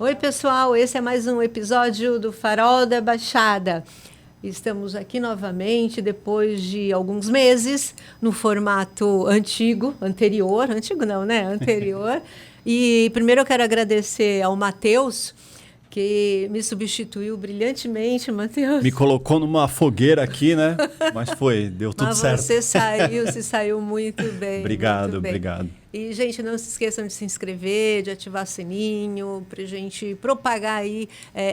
Oi, pessoal, esse é mais um episódio do Farol da Baixada. Estamos aqui novamente, depois de alguns meses, no formato anterior não, né? Anterior. E primeiro eu quero agradecer ao Matheus, que me substituiu brilhantemente, Matheus. Me colocou numa fogueira aqui, né? Mas deu tudo certo. Mas você saiu muito bem. Obrigado, muito bem. obrigado. E, gente, não se esqueçam de se inscrever, de ativar o sininho, para a gente propagar aí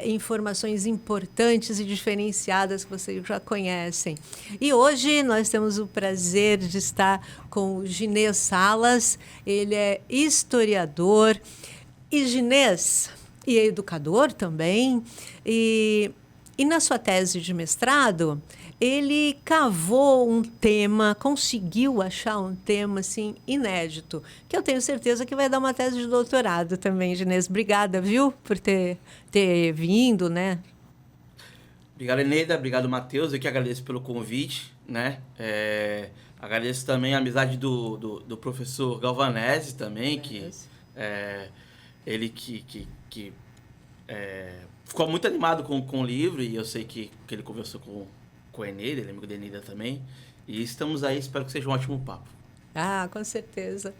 informações importantes e diferenciadas que vocês já conhecem. E hoje nós temos o prazer de estar com o Ginês Salas. Ele é historiador. E Ginês... e é educador também, e na sua tese de mestrado, ele cavou um tema, conseguiu achar um tema assim, inédito, que eu tenho certeza que vai dar uma tese de doutorado também, Ginês. Obrigada, viu, por ter vindo, né? Obrigado, Eneida. Obrigado, Matheus. Eu que agradeço pelo convite, né? Agradeço também a amizade do professor Galvanese também, que ele que ficou muito animado com o livro, e eu sei que ele conversou com a Eneida, ele é amigo da Eneida também. E estamos aí, espero que seja um ótimo papo. Ah, com certeza.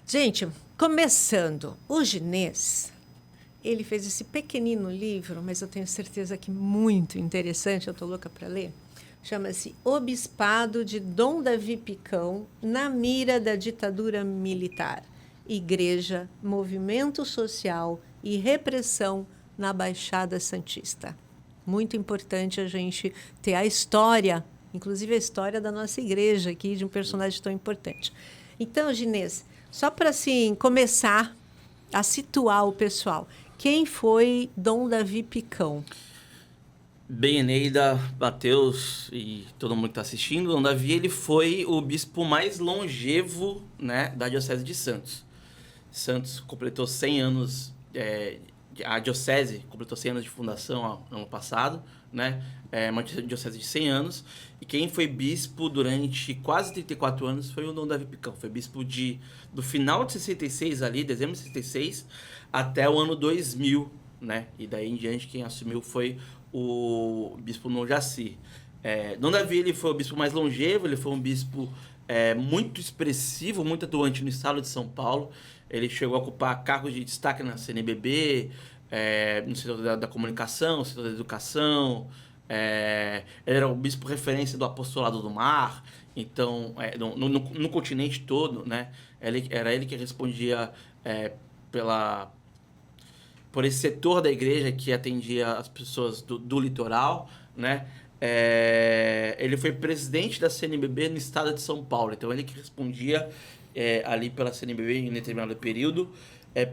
Gente, começando, o Ginês, ele fez esse pequenino livro, mas eu tenho certeza que muito interessante, eu estou louca para ler. Chama-se O Bispado de Dom Davi Picão na mira da ditadura militar. Igreja, movimento social e repressão na Baixada Santista. Muito importante a gente ter a história, inclusive a história da nossa igreja aqui, de um personagem tão importante. Então, Ginês, só para assim, começar a situar o pessoal, quem foi Dom Davi Picão? Bem, Eneida, Matheus e todo mundo que está assistindo, Dom Davi ele foi o bispo mais longevo, né, da Diocese de Santos. Santos completou 100 anos, a diocese completou 100 anos de fundação ano passado, né? Uma diocese de 100 anos. E quem foi bispo durante quase 34 anos foi o Dom Davi Picão. Foi bispo do final de 66 ali, dezembro de 66, até o ano 2000, né? E daí em diante quem assumiu foi o bispo Dom Jaci. Dom Davi ele foi o bispo mais longevo, ele foi um bispo muito expressivo, muito atuante no estado de São Paulo. Ele chegou a ocupar cargos de destaque na CNBB, no setor da comunicação, no setor da educação. Ele era o bispo referência do apostolado do mar. Então, no continente todo, né? Era ele que respondia por esse setor da igreja que atendia as pessoas do litoral, né? Ele foi presidente da CNBB no estado de São Paulo. Então, ele que respondia ali pela CNBB em determinado período,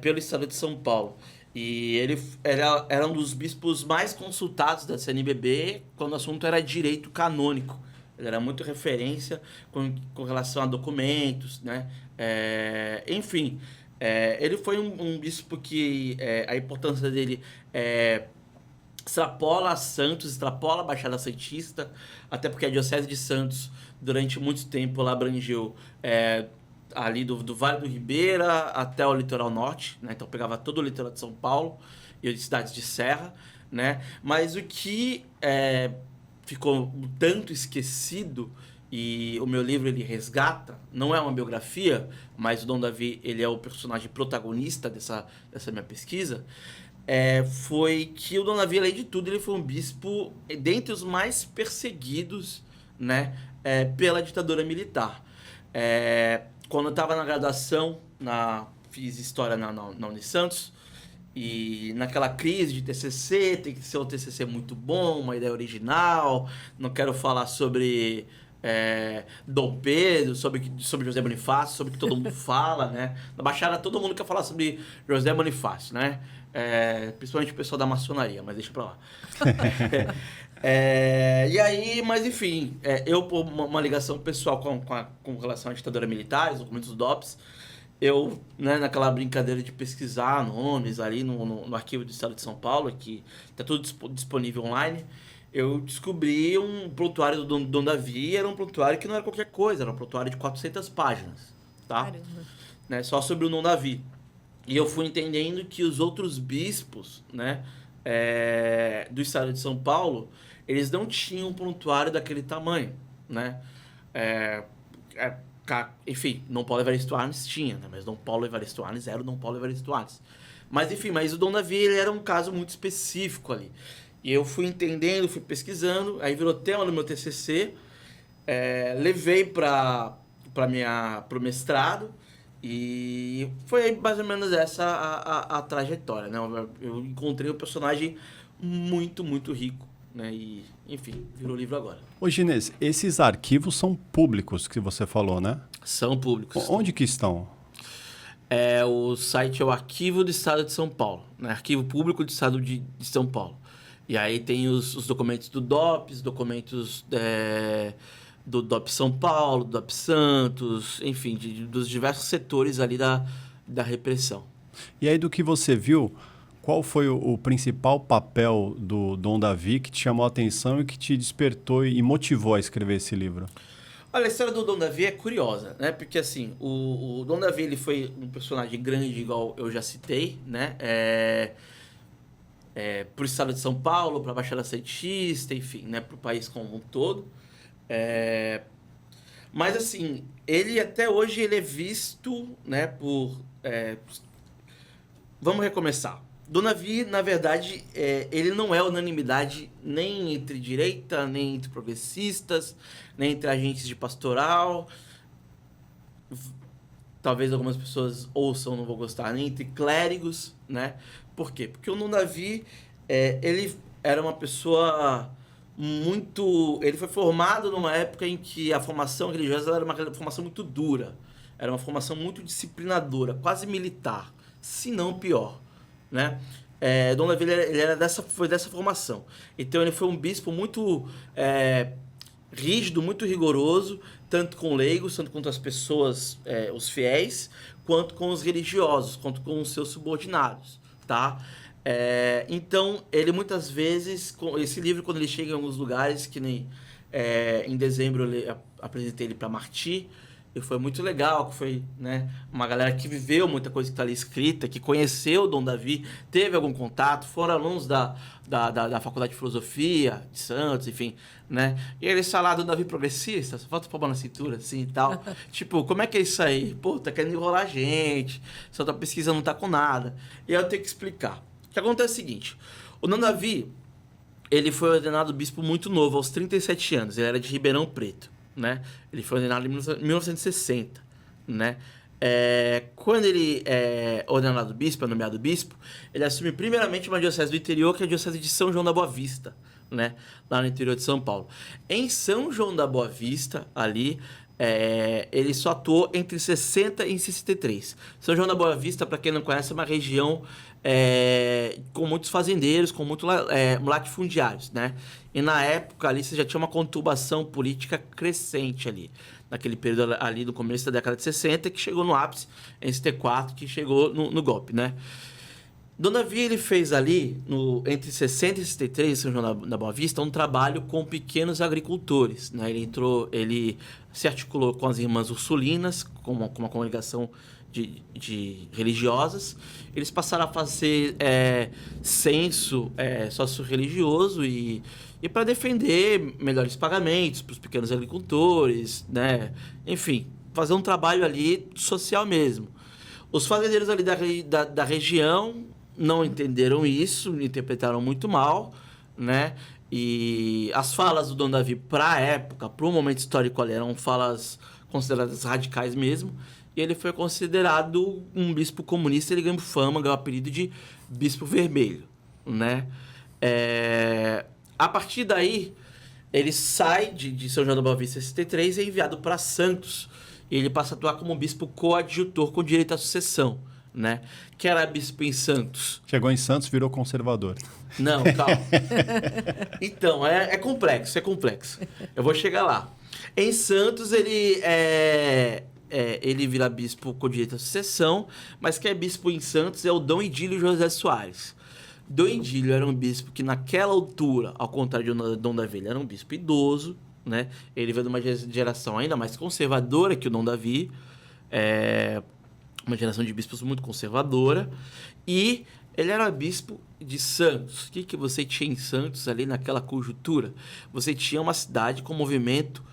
pelo estado de São Paulo. E ele era um dos bispos mais consultados da CNBB quando o assunto era direito canônico. Ele era muito referência com relação a documentos, né? Enfim, ele foi um bispo que a importância dele extrapola Santos, extrapola a Baixada Santista, até porque a Diocese de Santos, durante muito tempo, ela abrangeu ali do Vale do Ribeira até o litoral norte, né? Então pegava todo o litoral de São Paulo e as cidades de serra, né? Mas o que ficou tanto esquecido, e o meu livro ele resgata, não é uma biografia, mas o Dom Davi ele é o personagem protagonista dessa minha pesquisa, foi que o Dom Davi, além de tudo, ele foi um bispo dentre os mais perseguidos, né, pela ditadura militar. Quando eu estava na graduação, fiz História na Unisantos, e naquela crise de TCC, tem que ser um TCC muito bom, uma ideia original, não quero falar sobre Dom Pedro, sobre José Bonifácio, sobre o que todo mundo fala, né? Na Baixada todo mundo quer falar sobre José Bonifácio, né? Principalmente o pessoal da maçonaria, mas deixa pra lá. E aí, mas enfim, eu por uma ligação pessoal com relação à ditadura militar, os documentos do DOPS, eu, né, naquela brincadeira de pesquisar nomes ali no arquivo do Estado de São Paulo, que está tudo disponível online, eu descobri um prontuário do Dom Davi. Era um prontuário que não era qualquer coisa, era um prontuário de 400 páginas, tá? Caramba. Né, só sobre o Dom Davi. E eu fui entendendo que os outros bispos, né, do estado de São Paulo, eles não tinham um prontuário daquele tamanho, né? É, enfim, Dom Paulo Evaristo Arnes tinha, né? Mas Dom Paulo Evaristo Arnes era o Dom Paulo Evaristo Arnes. Mas enfim, mas o Dom Davi, ele era um caso muito específico ali. E eu fui entendendo, fui pesquisando, aí virou tema no meu TCC, levei para o mestrado, e foi mais ou menos essa a trajetória, né? Eu encontrei um personagem muito, muito rico, né? E, enfim, virou livro agora. Ô, Ginês, esses arquivos são públicos que você falou, né? São públicos. Onde que estão? O site é o Arquivo do Estado de São Paulo, né? Arquivo Público do Estado de São Paulo. E aí tem os documentos do DOPS, documentos do DOPS São Paulo, do DOPS Santos, enfim, dos diversos setores ali da repressão. E aí, do que você viu, qual foi o principal papel do Dom Davi que te chamou a atenção e que te despertou e motivou a escrever esse livro? Olha, a história do Dom Davi é curiosa, né? Porque, assim, o Dom Davi, ele foi um personagem grande, igual eu já citei, né? Pro estado de São Paulo, para a Baixada Santista, enfim, né? Pro país como um todo. Mas, assim, ele até hoje ele é visto, né, vamos recomeçar. Dom Davi, na verdade, ele não é unanimidade nem entre direita, nem entre progressistas, nem entre agentes de pastoral. Talvez algumas pessoas ouçam, não vou gostar, nem entre clérigos, né? Por quê? Porque o Dom Davi, ele era uma pessoa muito... Ele foi formado numa época em que a formação religiosa era uma formação muito dura. Era uma formação muito disciplinadora, quase militar, se não pior, né? Dom Davi, ele foi dessa formação. Então, ele foi um bispo muito rígido, muito rigoroso, tanto com leigos, tanto com as pessoas, os fiéis, quanto com os religiosos, quanto com os seus subordinados, tá? Então, ele muitas vezes, esse livro, quando ele chega em alguns lugares, que nem em dezembro eu apresentei ele para Marti, e foi muito legal, que foi, né, uma galera que viveu muita coisa que está ali escrita, que conheceu o Dom Davi, teve algum contato, foram alunos da Faculdade de Filosofia de Santos, enfim, né? E eles falaram, Dom Davi progressista, só falta pôr na cintura, assim, e tal. Tipo, como é que é isso aí? Pô, tá querendo enrolar a gente, só tá pesquisando, não tá com nada. E aí eu tenho que explicar. O que acontece é o seguinte, o Dom Davi, ele foi ordenado bispo muito novo, aos 37 anos, ele era de Ribeirão Preto, né? Ele foi ordenado em 1960, né? Quando ele é ordenado bispo, é nomeado bispo, ele assume primeiramente uma diocese do interior, que é a diocese de São João da Boa Vista, né? Lá no interior de São Paulo. Em São João da Boa Vista, ali, ele só atuou entre 60 e 63. São João da Boa Vista, para quem não conhece, é uma região com muitos fazendeiros, com muitos latifundiários, né? E na época ali você já tinha uma conturbação política crescente ali, naquele período ali do começo da década de 60, que chegou no ápice em 64, que chegou no golpe, né? Dom Davi, ele fez ali, entre 60 e 63, em São João da Boa Vista, um trabalho com pequenos agricultores, né? Ele se articulou com as Irmãs Ursulinas, com uma congregação de religiosas. Eles passaram a fazer censo socio-religioso e para defender melhores pagamentos para os pequenos agricultores, né? Enfim, fazer um trabalho ali social mesmo. Os fazendeiros ali da região não entenderam isso, interpretaram muito mal, né? E as falas do Dom Davi para a época, para o momento histórico ali, eram falas consideradas radicais mesmo. E ele foi considerado um bispo comunista, ele ganhou fama, ganhou o apelido de Bispo Vermelho, né? A partir daí, ele sai de São João da Boa Vista em 63 e é enviado para Santos. E ele passa a atuar como bispo coadjutor com direito à sucessão, né? Que era bispo em Santos. Chegou em Santos, virou conservador. Não, calma. Então, é complexo. Eu vou chegar lá. Em Santos, ele vira bispo com direito à sucessão, mas quem é bispo em Santos é o Dom Idílio José Soares. Dom Idílio era um bispo que, naquela altura, ao contrário de Dom Davi, ele era um bispo idoso, né? Ele veio de uma geração ainda mais conservadora que o Dom Davi. uma geração de bispos muito conservadora, e ele era bispo de Santos. O que você tinha em Santos ali naquela conjuntura? Você tinha uma cidade com movimento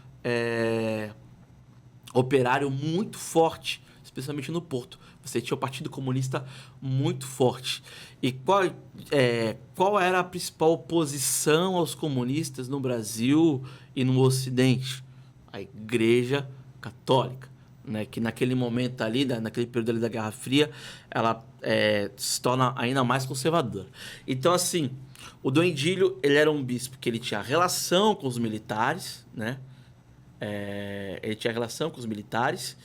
operário muito forte, especialmente no Porto. Você tinha o Partido Comunista muito forte. E qual era a principal oposição aos comunistas no Brasil e no Ocidente? A Igreja Católica, né? Que naquele momento ali, naquele período ali da Guerra Fria, ela se torna ainda mais conservadora. Então, assim, o Dom Edílio, ele era um bispo que ele tinha relação com os militares, né? Ele tinha relação com os militares,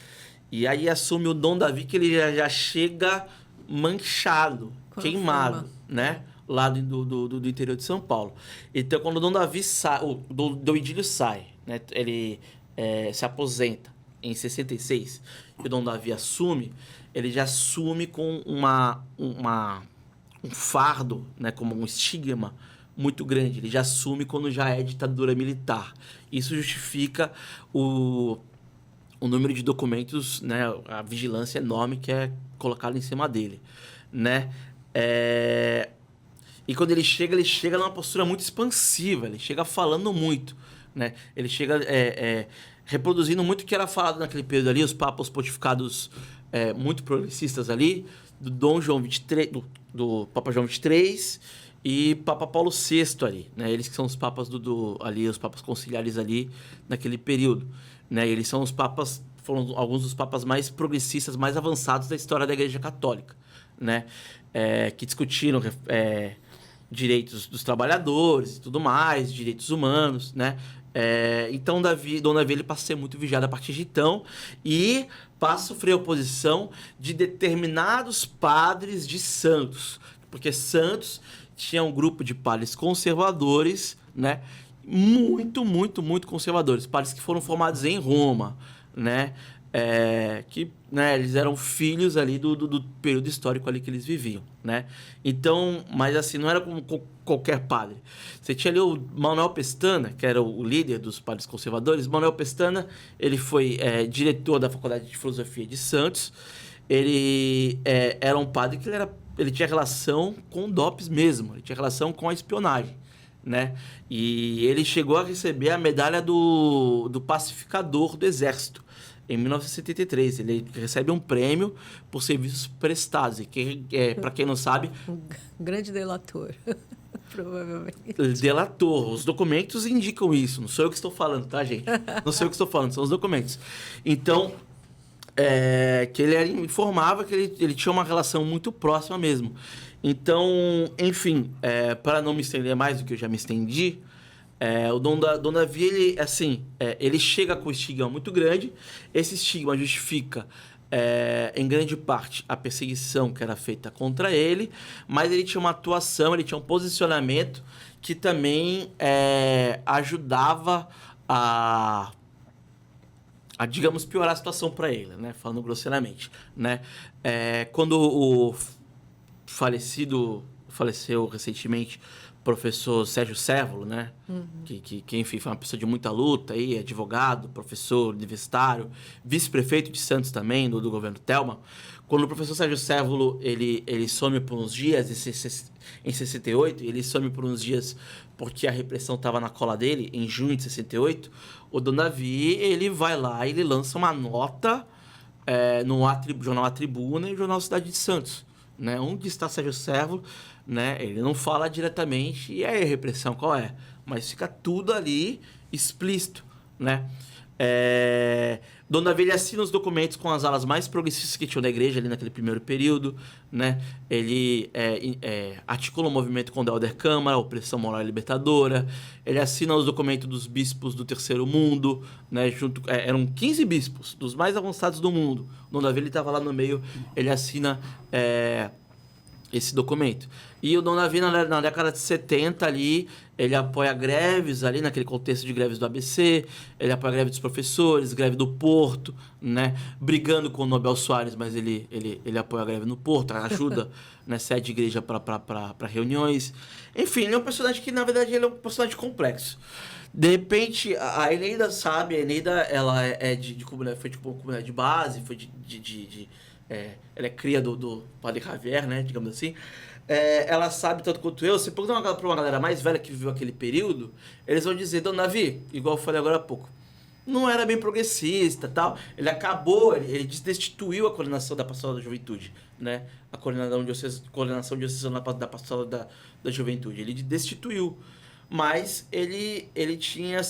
e aí assume o Dom Davi, que ele já chega manchado, queimado, né? Lá do interior de São Paulo. Então, quando o Dom Davi sai, o Dom Edílio sai, né? Ele se aposenta em 66, e o Dom Davi assume, ele já assume com um fardo, né? Como um estigma muito grande. Ele já assume quando já é ditadura militar. Isso justifica o número de documentos, né, a vigilância enorme que é colocada em cima dele, né? E quando ele chega numa postura muito expansiva, ele chega falando muito, né? Ele chega reproduzindo muito o que era falado naquele período ali, os papas pontificados muito progressistas ali, do Dom João 23, do Papa João 23 e Papa Paulo VI ali, né? Eles que são os papas ali, os papas conciliares ali naquele período, né? Eles são os papas, foram alguns dos papas mais progressistas, mais avançados da história da Igreja Católica, né? Que discutiram direitos dos trabalhadores e tudo mais, direitos humanos, né? Então Dom Davi ele passa a ser muito vigiado a partir de então e passa a sofrer oposição de determinados padres de Santos, porque Santos tinha um grupo de padres conservadores, né? Muito, muito, muito conservadores. Padres que foram formados em Roma, né? Que, né, eles eram filhos ali do período histórico ali que eles viviam, né? Então, mas assim, não era como qualquer padre. Você tinha ali o Manuel Pestana, que era o líder dos padres conservadores. Manuel Pestana, ele foi diretor da Faculdade de Filosofia de Santos. Ele era um padre que ele tinha relação com dopes mesmo, ele tinha relação com a espionagem, né? E ele chegou a receber a medalha do pacificador do Exército em 1973. Ele recebe um prêmio por serviços prestados. E para quem não sabe... Um grande delator, provavelmente. Delator. Os documentos indicam isso. Não sou eu que estou falando, tá, gente? Não sou eu que estou falando, são os documentos. Então, que ele informava que ele tinha uma relação muito próxima mesmo. Então, enfim, para não me estender mais do que eu já me estendi, o Dom Davi, ele chega com um estigma muito grande. Esse estigma justifica, em grande parte, a perseguição que era feita contra ele, mas ele tinha uma atuação, ele tinha um posicionamento que também ajudava a, digamos, piorar a situação para ele, né? Falando grosseiramente, né? Quando o faleceu recentemente professor Sérgio Sévolo, né? Uhum. Que enfim, foi uma pessoa de muita luta, aí, advogado, professor universitário, vice-prefeito de Santos também, do governo Telma. Quando o professor Sérgio Sévolo, ele some por uns dias, em 68, ele some por uns dias porque a repressão estava na cola dele, em junho de 68, o Dom Davi, ele vai lá e ele lança uma nota no jornal A Tribuna e jornal Cidade de Santos, né? Onde está Sérgio Sévolo, né? Ele não fala diretamente, e aí a repressão qual é? Mas fica tudo ali explícito, né? Dom Davi, ele assina os documentos com as alas mais progressistas que tinham da igreja ali naquele primeiro período, né? Ele articula o movimento contra a Helder Câmara, a opressão moral e libertadora. Ele assina os documentos dos bispos do Terceiro Mundo, né? Eram 15 bispos, dos mais avançados do mundo. Dom Davi, ele estava lá no meio, ele assina esse documento. E o Dom Davi, na década de 70 ali, ele apoia greves ali, naquele contexto de greves do ABC, ele apoia a greve dos professores, greve do Porto, né? Brigando com o Nobel Soares, mas ele apoia a greve no Porto, ajuda, né? Cede igreja para reuniões. Enfim, ele é um personagem que, na verdade, ele é um personagem complexo. De repente, a Eneida sabe, a Eneida, ela é de comunidade, foi de comunidade de base, foi ela é cria do Padre Javier, né, digamos assim. Ela sabe tanto quanto eu. Se perguntar pra uma galera mais velha que viveu aquele período, eles vão dizer, Dom Davi, igual eu falei agora há pouco, não era bem progressista e tal. Ele acabou, ele destituiu a coordenação da Pastoral da Juventude, né? A coordenação diocesana da Pastoral da Juventude. Ele destituiu. Mas ele tinha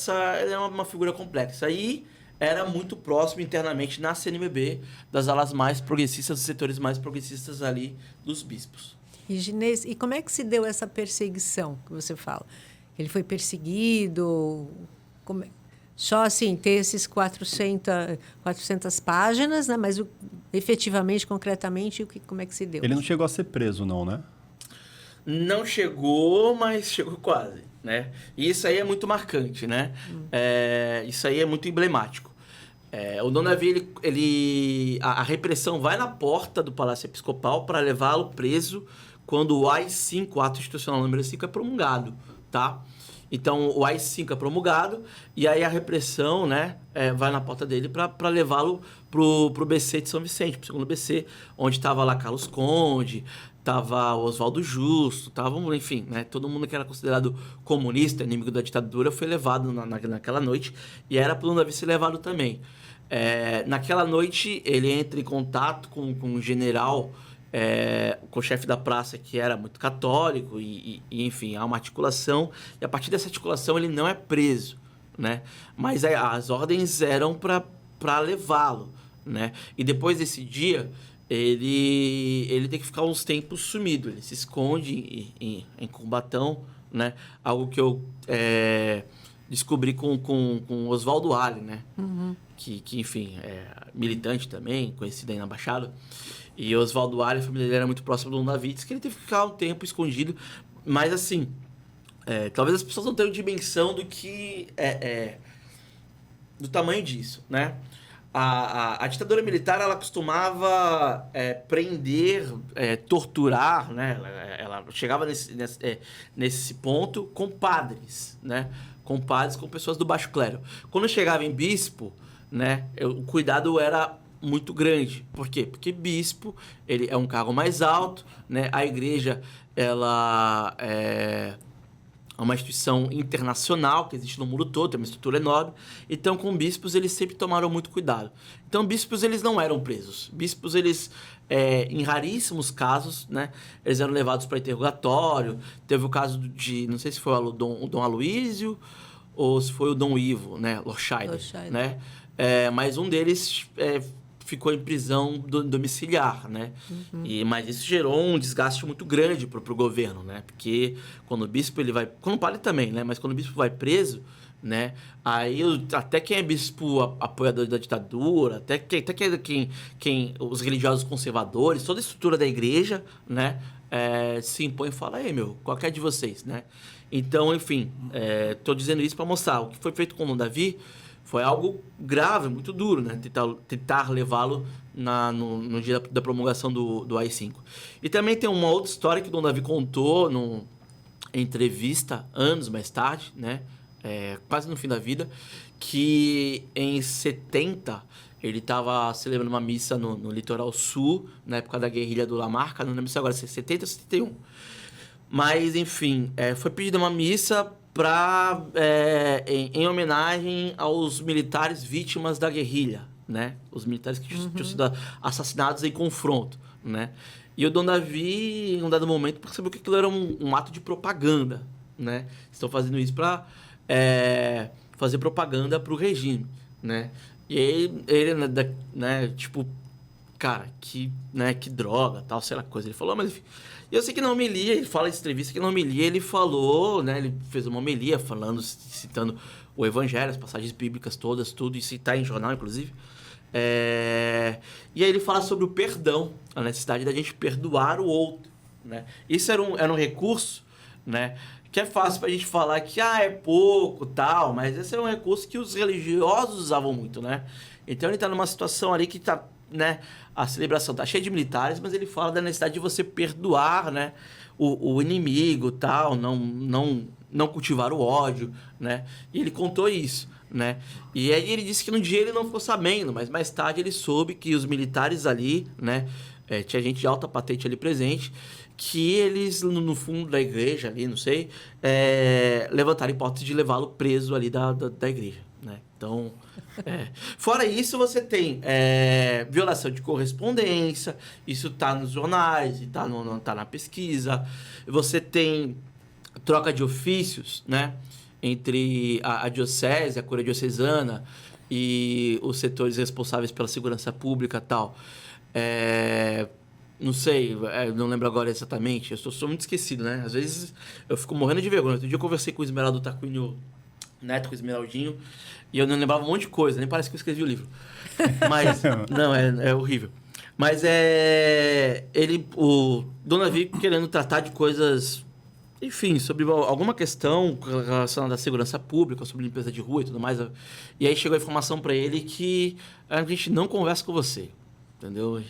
ele é uma figura complexa. Aí era muito próximo internamente na CNBB das alas mais progressistas, dos setores mais progressistas ali dos bispos. E Ginês, e como é que se deu essa perseguição que você fala? Ele foi perseguido? Só assim, ter esses 400 páginas, né? Mas efetivamente, concretamente, como é que se deu? Ele não chegou a ser preso, não, né? Não chegou, mas chegou quase, né? E isso aí é muito marcante, né? Isso aí é muito emblemático. O Dom Davi, a repressão vai na porta do Palácio Episcopal para levá-lo preso quando o AI-5, o Ato Institucional número 5, é promulgado, tá? Então, o AI-5 é promulgado e aí a repressão, né, vai na porta dele para levá-lo pro BC de São Vicente, pro segundo BC, onde estava lá Carlos Conde, tava o Oswaldo Justo, enfim, né, todo mundo que era considerado comunista, inimigo da ditadura, foi levado naquela noite e era para o Dom Davi ser levado também. Naquela noite, ele entra em contato com um general, com o chefe da praça, que era muito católico, e enfim, há uma articulação, e a partir dessa articulação ele não é preso, né? Mas as ordens eram para levá-lo, né? E depois desse dia, ele tem que ficar uns tempos sumido, ele se esconde em Cubatão, né? Algo que eu descobri com Oswaldo Hale, né? Uhum. Que enfim, é militante também, conhecido aí na Baixada. E Oswaldo Hale, a família dele era muito próxima do Dom Davi, disse que ele teve que ficar um tempo escondido. Mas assim, talvez as pessoas não tenham dimensão do que do tamanho disso, né? A ditadura militar, ela costumava prender, torturar, né? Ela chegava nesse ponto com padres, né? Com pessoas do baixo clero. Quando chegava em bispo, né? O cuidado era muito grande. Por quê? Porque bispo, ele é um cargo mais alto, né? A igreja, ela é uma instituição internacional que existe no mundo todo, tem uma estrutura enorme. Então, com bispos, eles sempre tomaram muito cuidado. Então, bispos, eles não eram presos. Bispos, eles, em raríssimos casos, né, eles eram levados para interrogatório. Teve o caso não sei se foi o Dom Aloísio ou se foi o Dom Ivo, né, Lorscheider, né? Mas um deles ficou em prisão domiciliar, né? Uhum. Mas isso gerou um desgaste muito grande pro governo, né? Porque quando o bispo ele vai... Quando o padre também, né? Mas quando o bispo vai preso, né? Aí até quem é bispo apoiador da ditadura, até quem os religiosos conservadores, toda a estrutura da igreja, né? Se impõe e fala, qual que é de vocês, né? Então, enfim, tô dizendo isso para mostrar o que foi feito com o Dom Davi. Foi algo grave, muito duro, né? Tentar levá-lo no dia da promulgação do AI-5. E também tem uma outra história que o Dom Davi contou em entrevista, anos mais tarde, né? Quase no fim da vida, que em 70 ele estava celebrando uma missa no litoral sul, na época da guerrilha do Lamarca, não lembro se agora se é 70 ou 71. Mas, enfim, foi pedida uma missa em homenagem aos militares vítimas da guerrilha, né? Os militares que tinham sido assassinados em confronto, né? E o Dom Davi, em um dado momento, percebeu que aquilo era um ato de propaganda, né? Estão fazendo isso para fazer propaganda para o regime, né? E ele, né, tipo, cara, que droga, tal, sei lá, coisa. Ele falou, mas enfim... E eu sei que na homilia, ele fala em entrevista que na homilia ele falou, né? Ele fez uma homilia citando o Evangelho, as passagens bíblicas todas, tudo, isso está em jornal, inclusive. E aí ele fala sobre o perdão, a necessidade da gente perdoar o outro, né? Isso era um recurso, né? Que é fácil pra gente falar que é pouco, tal, mas esse era um recurso que os religiosos usavam muito, né? Então ele tá numa situação ali que tá, né? A celebração tá cheia de militares, mas ele fala da necessidade de você perdoar, né? O inimigo, tal, não cultivar o ódio, né? E ele contou isso, né? E aí ele disse que no dia ele não ficou sabendo, mas mais tarde ele soube que os militares ali, né? Tinha gente de alta patente ali presente, que eles, no fundo da igreja ali, não sei, levantaram a hipótese de levá-lo preso ali da igreja, né? Então, fora isso, você tem violação de correspondência, isso tá nos jornais, tá na pesquisa. Você tem troca de ofícios, né? Entre a diocese, a cúria diocesana e os setores responsáveis pela segurança pública e tal. Não sei, não lembro agora exatamente. Eu sou muito esquecido, né? Às vezes eu fico morrendo de vergonha. Outro dia eu conversei com o Esmeraldo Tarquínio Neto, com o Esmeraldinho, e eu não lembrava um monte de coisa, nem parece que eu escrevi o livro. Mas, não, é horrível. Mas o Dom Davi querendo tratar de coisas, enfim, sobre alguma questão relacionada à segurança pública, sobre limpeza de rua e tudo mais. E aí chegou a informação para ele que a gente não conversa com você. Entendeu?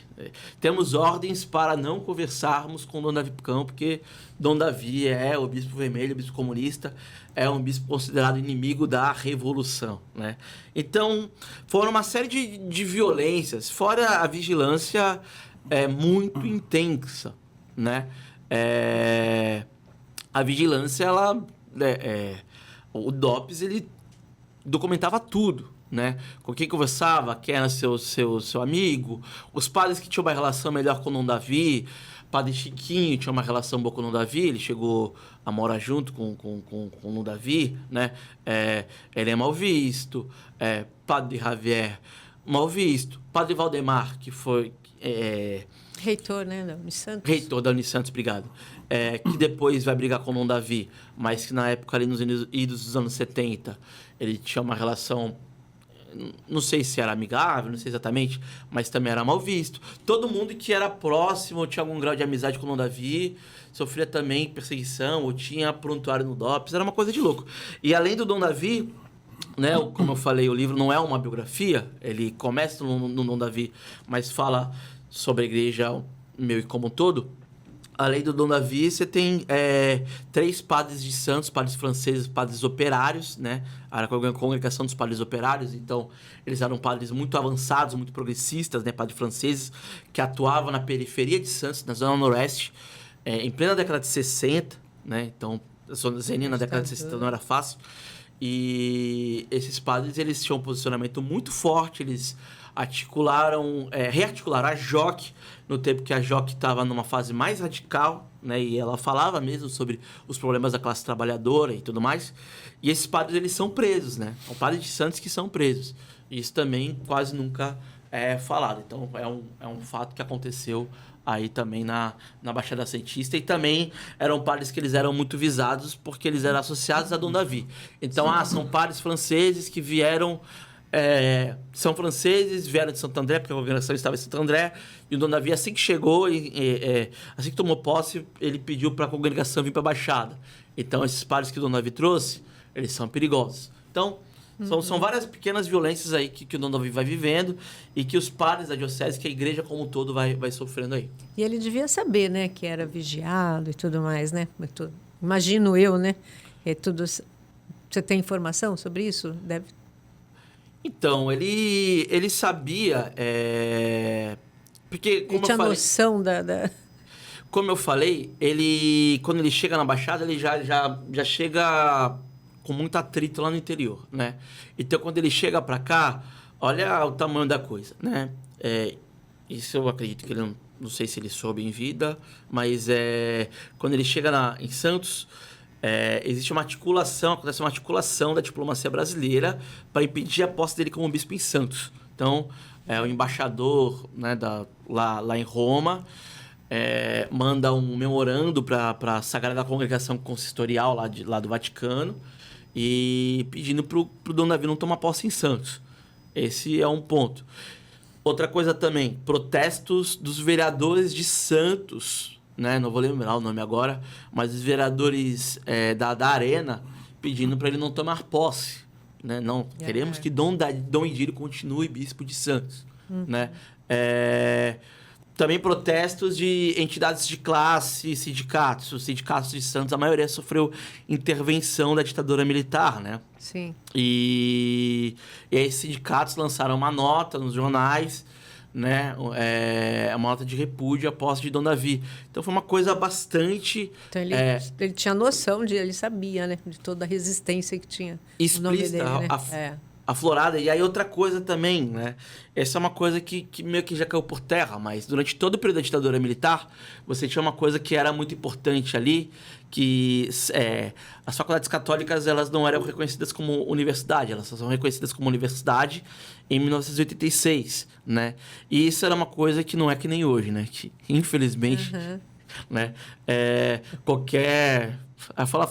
Temos ordens para não conversarmos com Dom Davi Picão, porque Dom Davi é o bispo vermelho, o bispo comunista, é um bispo considerado inimigo da revolução, né? Então, foram uma série de violências, fora a vigilância muito intensa, né? A vigilância, o DOPS, ele documentava tudo, né? Com quem conversava, quem era seu amigo, os padres que tinham uma relação melhor com o Dom Davi. Padre Chiquinho tinha uma relação boa com o Dom Davi, ele chegou a morar junto com o Dom Davi, né? Ele é mal visto. Padre Javier, mal visto. Padre Valdemar, que foi reitor, né, da Unisantos. Reitor da Unisantos, obrigado. Que depois vai brigar com o Dom Davi, mas que na época, ali nos idos dos anos 70, ele tinha uma relação, não sei se era amigável, não sei exatamente, mas também era mal visto. Todo mundo que era próximo ou tinha algum grau de amizade com o Dom Davi sofria também perseguição ou tinha prontuário no DOPS, era uma coisa de louco. E além do Dom Davi, né, como eu falei, o livro não é uma biografia, ele começa no Dom Davi, mas fala sobre a igreja meio e como um todo. Além do Dom Davi, você tem 3 padres de santos, padres franceses, padres operários, né? Era a congregação dos padres operários, então eles eram padres muito avançados, muito progressistas, né? Padres franceses que atuavam na periferia de Santos, na zona noroeste, em plena década de 60, né? Então, a zona zenina na década de 60 não era fácil. E esses padres, eles tinham um posicionamento muito forte, eles rearticularam a JOC, no tempo que a JOC estava numa fase mais radical, né? E ela falava mesmo sobre os problemas da classe trabalhadora e tudo mais. E esses padres, eles são presos, né? São padres de santos que são presos. E isso também quase nunca é falado. Então, é um fato que aconteceu aí também na Baixada Santista. E também eram padres que eles eram muito visados porque eles eram associados a Dom Davi. Então, são padres franceses que vieram... são franceses, vieram de Santo André, porque a congregação estava em Santo André, e o Dom Davi, assim que chegou, assim que tomou posse, ele pediu para a congregação vir para a Baixada. Então, esses padres que o Dom Davi trouxe, eles são perigosos. Então, são várias pequenas violências aí que o Dom Davi vai vivendo e que os padres da diocese, que a igreja como um todo vai sofrendo aí. E ele devia saber, né, que era vigiado e tudo mais, né? Imagino eu, né? Você tem informação sobre isso? Deve. Então, ele sabia, porque, como ele tinha noção da... Como eu falei, quando ele chega na Baixada, ele já chega com muito atrito lá no interior, né? Então, quando ele chega para cá, olha o tamanho da coisa, né? Isso eu acredito que ele não sei se ele soube em vida, mas quando ele chega em Santos... acontece uma articulação da diplomacia brasileira para impedir a posse dele como bispo em Santos. Então, o embaixador, né, lá em Roma manda um memorando para a Sagrada Congregação Consistorial lá do Vaticano e pedindo para o Dom Davi não tomar posse em Santos. Esse é um ponto. Outra coisa também, protestos dos vereadores de Santos, né? Não vou lembrar o nome agora, mas os vereadores da Arena pedindo para ele não tomar posse, né? Não, queremos que Dom Idílio continue bispo de Santos, né? Também protestos de entidades de classe, sindicatos. Os sindicatos de Santos, a maioria sofreu intervenção da ditadura militar, né? Sim. E esses sindicatos lançaram uma nota nos jornais, né? Uma nota de repúdio à posse de Dom Davi. Então foi uma coisa bastante... Então ele tinha noção ele sabia, né? De toda a resistência que tinha. Explícita, o nome dele, né? aflorada. E aí outra coisa também, né? Essa é uma coisa que meio que já caiu por terra, mas durante todo o período da ditadura militar, você tinha uma coisa que era muito importante ali, que as faculdades católicas, elas não eram reconhecidas como universidade, elas só são reconhecidas como universidade em 1986, né? E isso era uma coisa que não é que nem hoje, né? Que, infelizmente, né?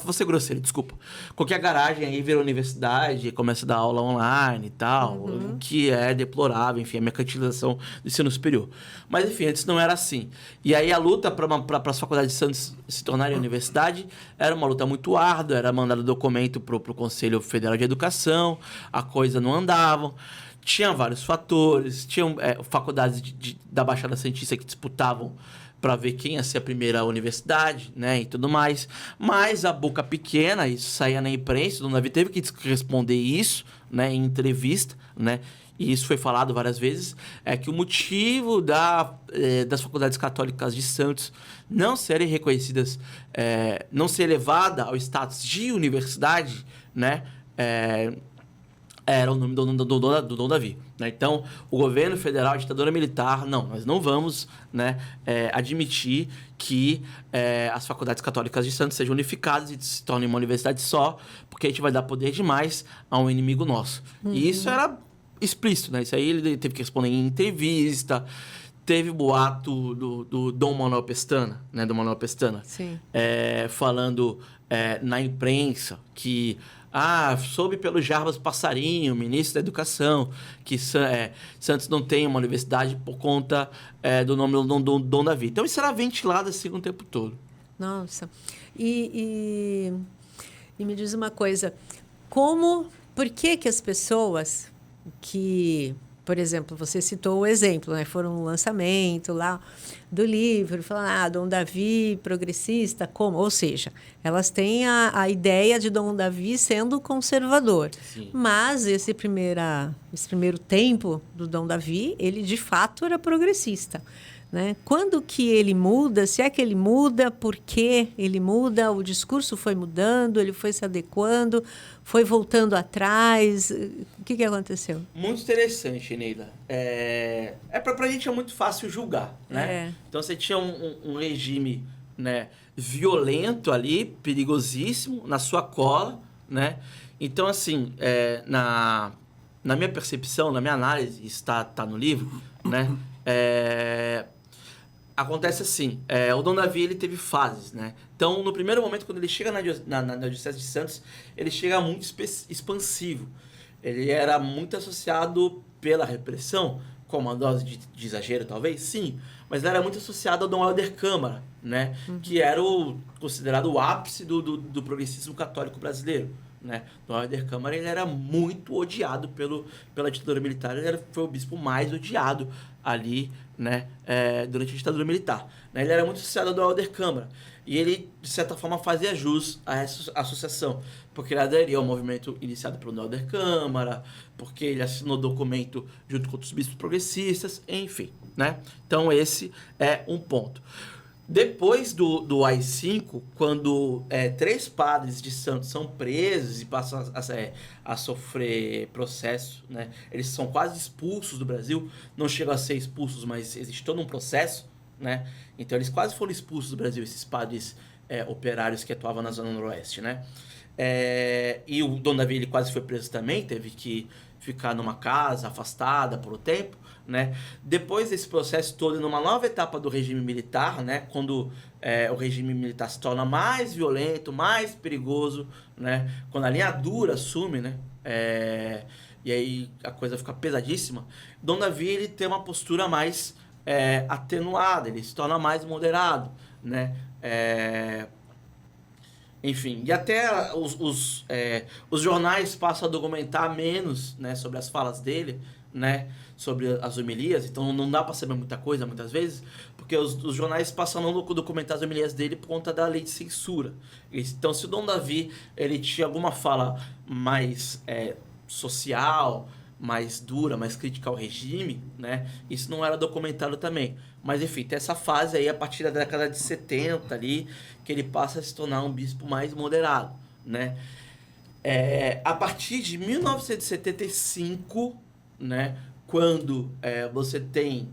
Vou ser grosseiro, desculpa. Qualquer garagem aí vira universidade, começa a dar aula online e tal, o que é deplorável, enfim, a mercantilização do ensino superior. Mas, enfim, antes não era assim. E aí a luta para as faculdades de Santos se tornarem universidade era uma luta muito árdua, era mandado documento para o Conselho Federal de Educação, a coisa não andava. Tinha vários fatores, tinham faculdades da Baixada Santista que disputavam para ver quem ia ser a primeira universidade, né, e tudo mais. Mas a boca pequena, isso saía na imprensa, o Dom Davi teve que responder isso, né, em entrevista, né, e isso foi falado várias vezes, é que o motivo das faculdades católicas de Santos não serem reconhecidas, não ser elevada ao status de universidade, né, era o nome do Dom Davi. Né? Então, o governo federal, a ditadura militar, nós não vamos, né, admitir que as faculdades católicas de Santos sejam unificadas e se tornem uma universidade só, porque a gente vai dar poder demais a um inimigo nosso. E isso era explícito, né? Isso aí ele teve que responder em entrevista. Teve boato do Dom Manuel Pestana, né? Do Manuel Pestana. Sim. Falando na imprensa que... soube pelo Jarbas Passarinho, ministro da Educação, que Santos não tem uma universidade por conta do nome do Dom Davi. Então, isso era ventilado assim o tempo todo. Nossa. E me diz uma coisa. Por que as pessoas que... Por exemplo, você citou o exemplo, né? Foram no lançamento lá do livro, falando, Dom Davi, progressista, como? Ou seja, elas têm a ideia de Dom Davi sendo conservador. Sim. Mas esse primeiro tempo do Dom Davi, ele de fato era progressista. Né? Quando que ele muda? Se é que ele muda, por que ele muda? O discurso foi mudando, ele foi se adequando, foi voltando atrás. O que aconteceu? Muito interessante, Neila. Pra gente é muito fácil julgar, né? Então você tinha um regime, né, violento ali, perigosíssimo, na sua cola, né? Então, assim, na minha percepção, na minha análise, isso tá no livro, né? Acontece assim, o Dom Davi ele teve fases, né? Então, no primeiro momento, quando ele chega na Diocese de Santos, ele chega muito expansivo. Ele era muito associado pela repressão, com uma dose de exagero, talvez, sim, mas ele era muito associado ao Dom Helder Câmara, né? Que era considerado o ápice do progressismo católico brasileiro. Né? Dom Helder Câmara ele era muito odiado pela ditadura militar, foi o bispo mais odiado ali, né, durante a ditadura militar. Né? Ele era muito associado ao Dom Helder Câmara e ele, de certa forma, fazia jus a essa associação, porque ele aderiu ao movimento iniciado pelo Dom Helder Câmara, porque ele assinou documento junto com outros bispos progressistas, enfim. Né? Então, esse é um ponto. Depois do AI-5, quando 3 padres de Santos são presos e passam a sofrer processo, né? Eles são quase expulsos do Brasil, não chegam a ser expulsos, mas existe todo um processo, né? Então eles quase foram expulsos do Brasil, esses padres operários que atuavam na Zona Noroeste, né? E o Dom Davi ele quase foi preso também, teve que ficar numa casa afastada por um tempo. Né? Depois desse processo todo, numa nova etapa do regime militar, né? Quando o regime militar se torna mais violento, mais perigoso, né? Quando a linha dura assume, né? E aí a coisa fica pesadíssima, Dom Davi ele tem uma postura mais atenuada, ele se torna mais moderado, né? Enfim, e até os jornais passam a documentar menos, né, sobre as falas dele, né, sobre as homilias, então não dá para saber muita coisa muitas vezes, porque os jornais passam a não documentar as homilias dele por conta da lei de censura. Então, se o Dom Davi ele tinha alguma fala mais social, mais dura, mais crítica ao regime, né, isso não era documentado também. Mas, enfim, tem essa fase aí, a partir da década de 70 ali, que ele passa a se tornar um bispo mais moderado, né. A partir de 1975, né, quando você tem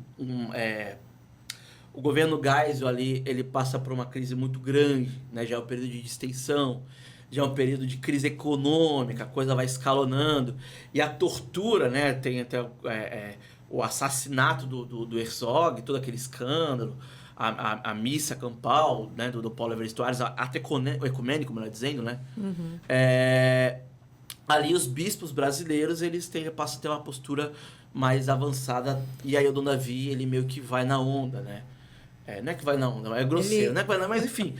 o governo Geisel ali, ele passa por uma crise muito grande, né, já é um período de distensão, já é um período de crise econômica, a coisa vai escalonando, e a tortura, né, tem até o assassinato do Herzog, todo aquele escândalo, a missa campal, né, do Paulo Evaristo Aires, ato ecumênico, melhor dizendo, né, ali os bispos brasileiros, eles passam a ter uma postura mais avançada, e aí o Dom Davi, ele meio que vai na onda, né, não é que vai na onda, é grosseiro, né, mas enfim,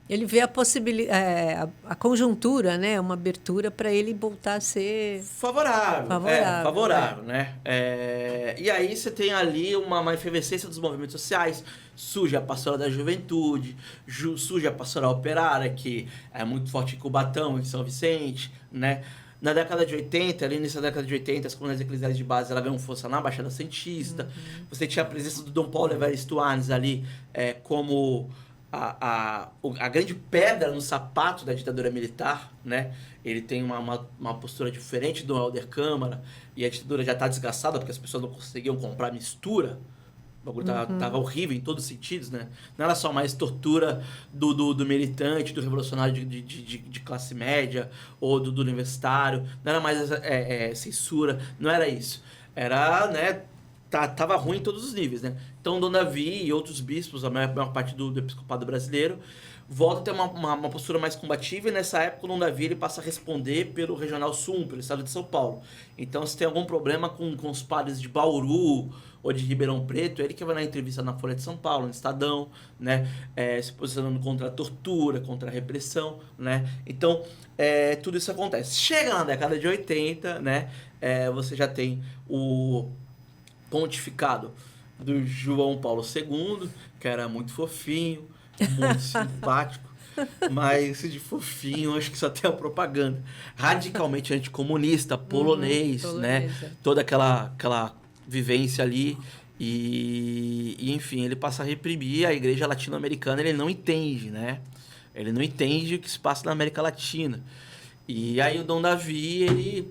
Ele vê a possibilidade, a conjuntura, né? Uma abertura para ele voltar a ser favorável, né? E aí você tem ali uma efervescência dos movimentos sociais, surge a pastoral da juventude, surge a pastoral operária, que é muito forte em Cubatão, em São Vicente, né? Na década de 80, ali nessa década de 80, as comunidades eclesiais de base, ela ganhou força na Baixada Santista. Você tinha a presença do Dom Paulo Evaristo Aires ali, como a grande pedra no sapato da ditadura militar, né? Ele tem uma postura diferente do Helder Câmara, e a ditadura já está desgastada porque as pessoas não conseguiam comprar mistura. O bagulho tava horrível em todos os sentidos, né? Não era só mais tortura do militante, do revolucionário de classe média ou do universitário, não era mais censura, não era isso. Era, né? Tava ruim em todos os níveis, né? Então, Dom Davi e outros bispos, a maior parte do episcopado brasileiro, volta a ter uma postura mais combativa, e nessa época o Dom Davi ele passa a responder pelo Regional Sul, pelo estado de São Paulo. Então, se tem algum problema com os padres de Bauru ou de Ribeirão Preto, ele que vai na entrevista na Folha de São Paulo, no Estadão, né? Se posicionando contra a tortura, contra a repressão, né? Então, tudo isso acontece. Chega na década de 80, né? Você já tem o pontificado do João Paulo II, que era muito fofinho, muito simpático, mas de fofinho acho que só tem a propaganda. Radicalmente anticomunista, polonês, né? Toda aquela vivência ali. E enfim, ele passa a reprimir a igreja latino-americana, ele não entende, né? Ele não entende o que se passa na América Latina. E aí o Dom Davi, ele...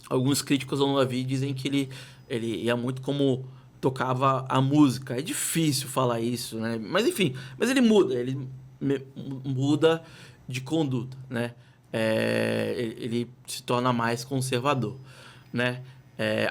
alguns críticos do Dom Davi dizem que ele ia muito como tocava a música. É difícil falar isso, né? Mas enfim, ele muda de conduta, né? Ele se torna mais conservador, né?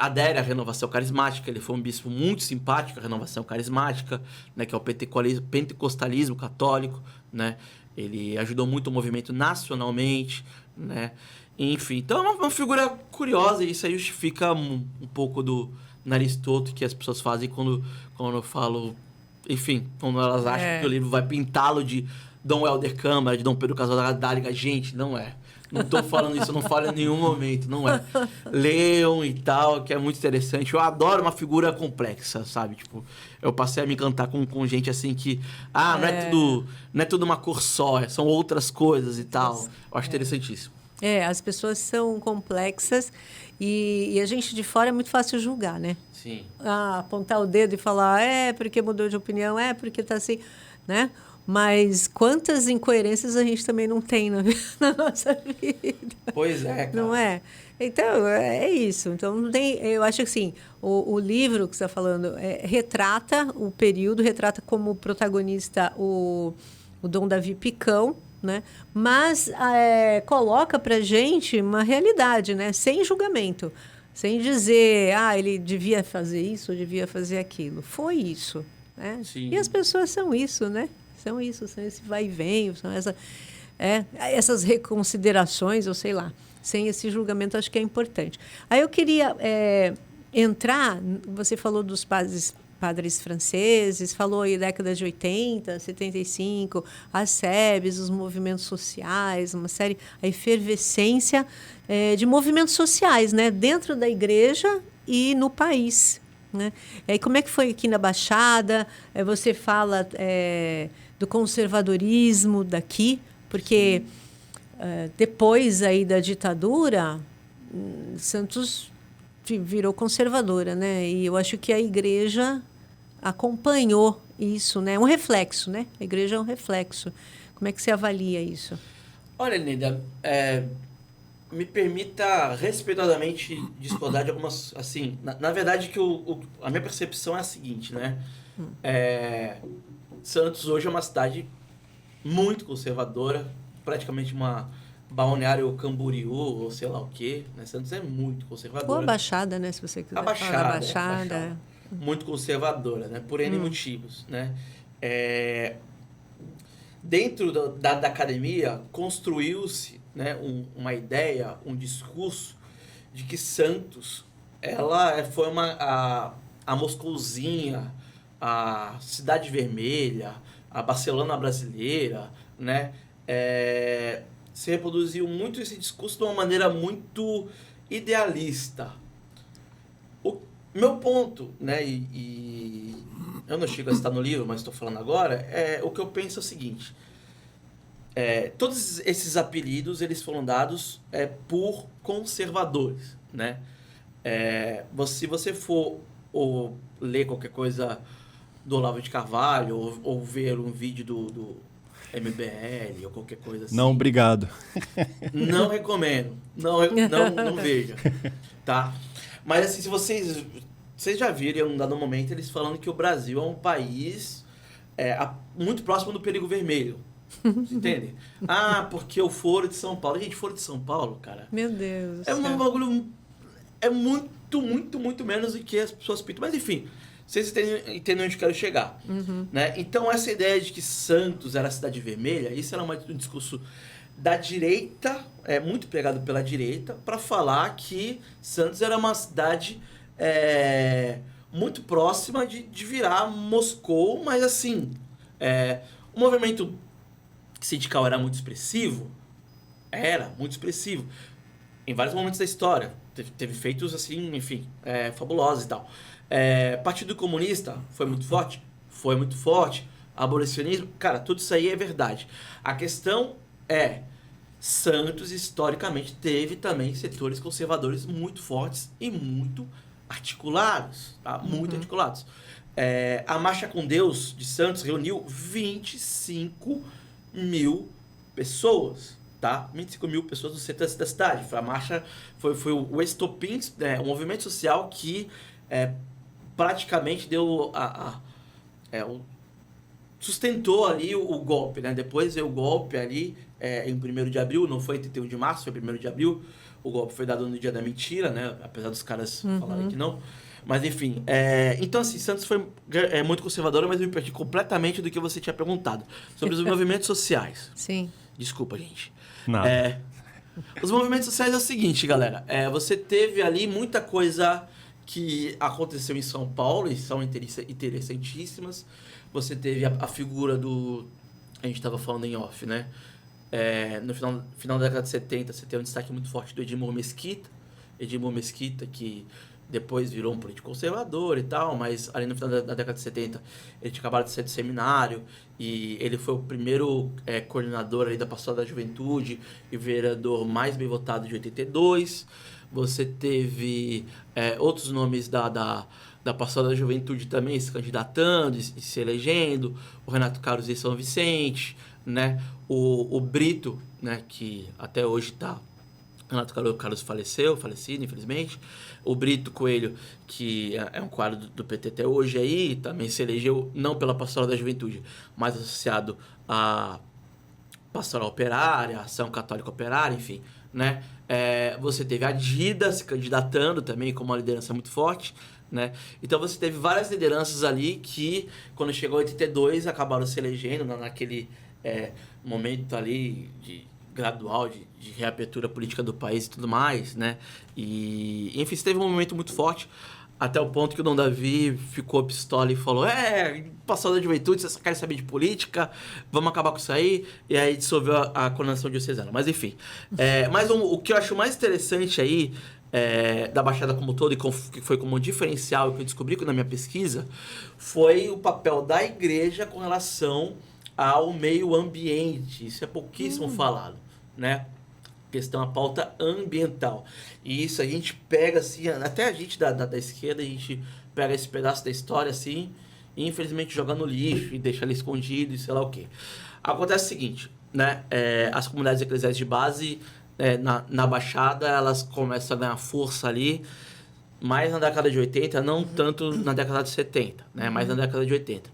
Adere à renovação carismática, ele foi um bispo muito simpático à renovação carismática, né? Que é o pentecostalismo católico, né? Ele ajudou muito o movimento nacionalmente, né? Enfim, então é uma figura curiosa, e isso aí justifica um pouco do nariz torto que as pessoas fazem quando eu falo... Enfim, quando elas acham que o livro vai pintá-lo de Dom Helder Câmara, de Dom Pedro Casal Dáliga. Gente, não é. Não tô falando isso, eu não falo em nenhum momento, não é. Leiam e tal, que é muito interessante. Eu adoro uma figura complexa, sabe? Tipo, eu passei a me encantar com gente assim que... não é tudo uma cor só, são outras coisas e tal. Eu acho interessantíssimo. As pessoas são complexas e a gente de fora é muito fácil julgar, né? Sim. Apontar o dedo e falar, porque mudou de opinião, porque tá assim, né? Mas quantas incoerências a gente também não tem na nossa vida. Pois é, cara. Não é? Então, é isso. Então, não tem, eu acho que assim, o livro que você está falando retrata o período, retrata como protagonista o Dom Davi Picão, né? Mas coloca para gente uma realidade, né? Sem julgamento, sem dizer, ele devia fazer isso ou devia fazer aquilo. Foi isso, né? Sim. E as pessoas são isso, né? São esse vai e vem, são essas reconsiderações, ou sei lá. Sem esse julgamento, acho que é importante. Aí eu queria entrar, você falou dos padres padres franceses, falou aí década de 80, 75, as SEBs, os movimentos sociais, uma série, a efervescência de movimentos sociais, né, dentro da igreja e no país, né? E aí, como é que foi aqui na Baixada? Você fala do conservadorismo daqui, porque depois aí da ditadura, Santos virou conservadora, né? E eu acho que a igreja acompanhou isso, né? Um reflexo, né? A igreja é um reflexo. Como é que você avalia isso? Olha, Linda, me permita respeitosamente discordar de algumas, assim, na verdade que a minha percepção é a seguinte, né? Santos hoje é uma cidade muito conservadora, praticamente uma Balneário Camboriú, ou sei lá o quê, né? Santos é muito conservadora. Ou a Baixada, né? Se você quiser A falar da Baixada. Baixada. Muito conservadora, né? Por N motivos, né? Dentro da academia, construiu-se, né, uma ideia, um discurso de que Santos ela foi a Moscouzinha, a Cidade Vermelha, a Barcelona brasileira, né? Se reproduziu muito esse discurso de uma maneira muito idealista. O meu ponto, né, e eu não chego a citar no livro, mas estou falando agora, o que eu penso é o seguinte: todos esses apelidos eles foram dados por conservadores, né? Se você for ler qualquer coisa do Olavo de Carvalho ou ver um vídeo do MBL ou qualquer coisa assim. Não, obrigado. Não recomendo. Não veja. Tá? Mas assim, se vocês já viram em um dado momento eles falando que o Brasil é um país muito próximo do perigo vermelho. Você entende? Porque o Foro de São Paulo. Gente, Foro de São Paulo, cara. Meu Deus do céu. Um bagulho. É muito, muito, muito menos do que as pessoas pintam. Mas enfim, vocês entendem onde eu quero chegar. Né? Então, essa ideia de que Santos era a cidade vermelha, isso era um discurso da direita, muito pregado pela direita, para falar que Santos era uma cidade muito próxima de virar Moscou, mas assim, o movimento sindical era muito expressivo, em vários momentos da história. Teve feitos assim, enfim, fabulosos e tal. Partido Comunista foi muito forte? Foi muito forte. Abolicionismo? Cara, tudo isso aí é verdade. A questão Santos, historicamente, teve também setores conservadores muito fortes e muito articulados. Tá? Muito articulados. A Marcha com Deus de Santos reuniu 25 mil pessoas. Tá? 25 mil pessoas no centro da cidade. A marcha foi o estopim, o movimento social que praticamente deu sustentou ali o golpe, né? Depois veio o golpe ali em 1º de abril, não foi em 31 de março, foi 1º de abril. O golpe foi dado no dia da mentira, né? Apesar dos caras falarem que não. Mas enfim, então assim, Santos foi muito conservadora, mas eu me perdi completamente do que você tinha perguntado. Sobre os movimentos sociais. Sim. Desculpa, gente. Nada. Os movimentos sociais é o seguinte, galera. Você teve ali muita coisa que aconteceu em São Paulo e são interessantíssimas. Você teve a figura do... A gente estava falando em off, né? No final da década de 70, você tem um destaque muito forte do Edmur Mesquita. Edmur Mesquita, que depois virou um político conservador e tal, mas ali no final da década de 70 ele tinha acabado de sair do seminário e ele foi o primeiro coordenador ali da Pastoral da Juventude e vereador mais bem votado de 82. Você teve outros nomes da Pastoral da Juventude também se candidatando e se elegendo, o Renato Carlos de São Vicente, né? O Brito, né? Que até hoje está... Renato Carlos falecido, infelizmente. O Brito Coelho, que é um quadro do PT até hoje aí, também se elegeu não pela Pastoral da Juventude, mas associado à Pastoral Operária, Ação Católica Operária, enfim, né? Você teve a Dida se candidatando também como uma liderança muito forte, né? Então você teve várias lideranças ali que, quando chegou em 82, acabaram se elegendo naquele momento ali gradual de reabertura política do país e tudo mais, né? E, enfim, você teve um movimento muito forte. Até o ponto que o Dom Davi ficou pistola e falou: passou da juventude, vocês querem saber de política, vamos acabar com isso aí. E aí dissolveu a coronação diocesana. Mas enfim. Mas o que eu acho mais interessante aí, da Baixada como um todo, e que foi como um diferencial que eu descobri na minha pesquisa, foi o papel da igreja com relação ao meio ambiente. Isso é pouquíssimo falado, né? Questão, a pauta ambiental. E isso a gente pega, assim, até a gente da esquerda, a gente pega esse pedaço da história, assim, e infelizmente joga no lixo e deixa ali escondido e sei lá o quê. Acontece o seguinte, né? As comunidades eclesiais de base, na Baixada, elas começam a ganhar força ali, mais na década de 80, não tanto na década de 70, né? Mais na década de 80.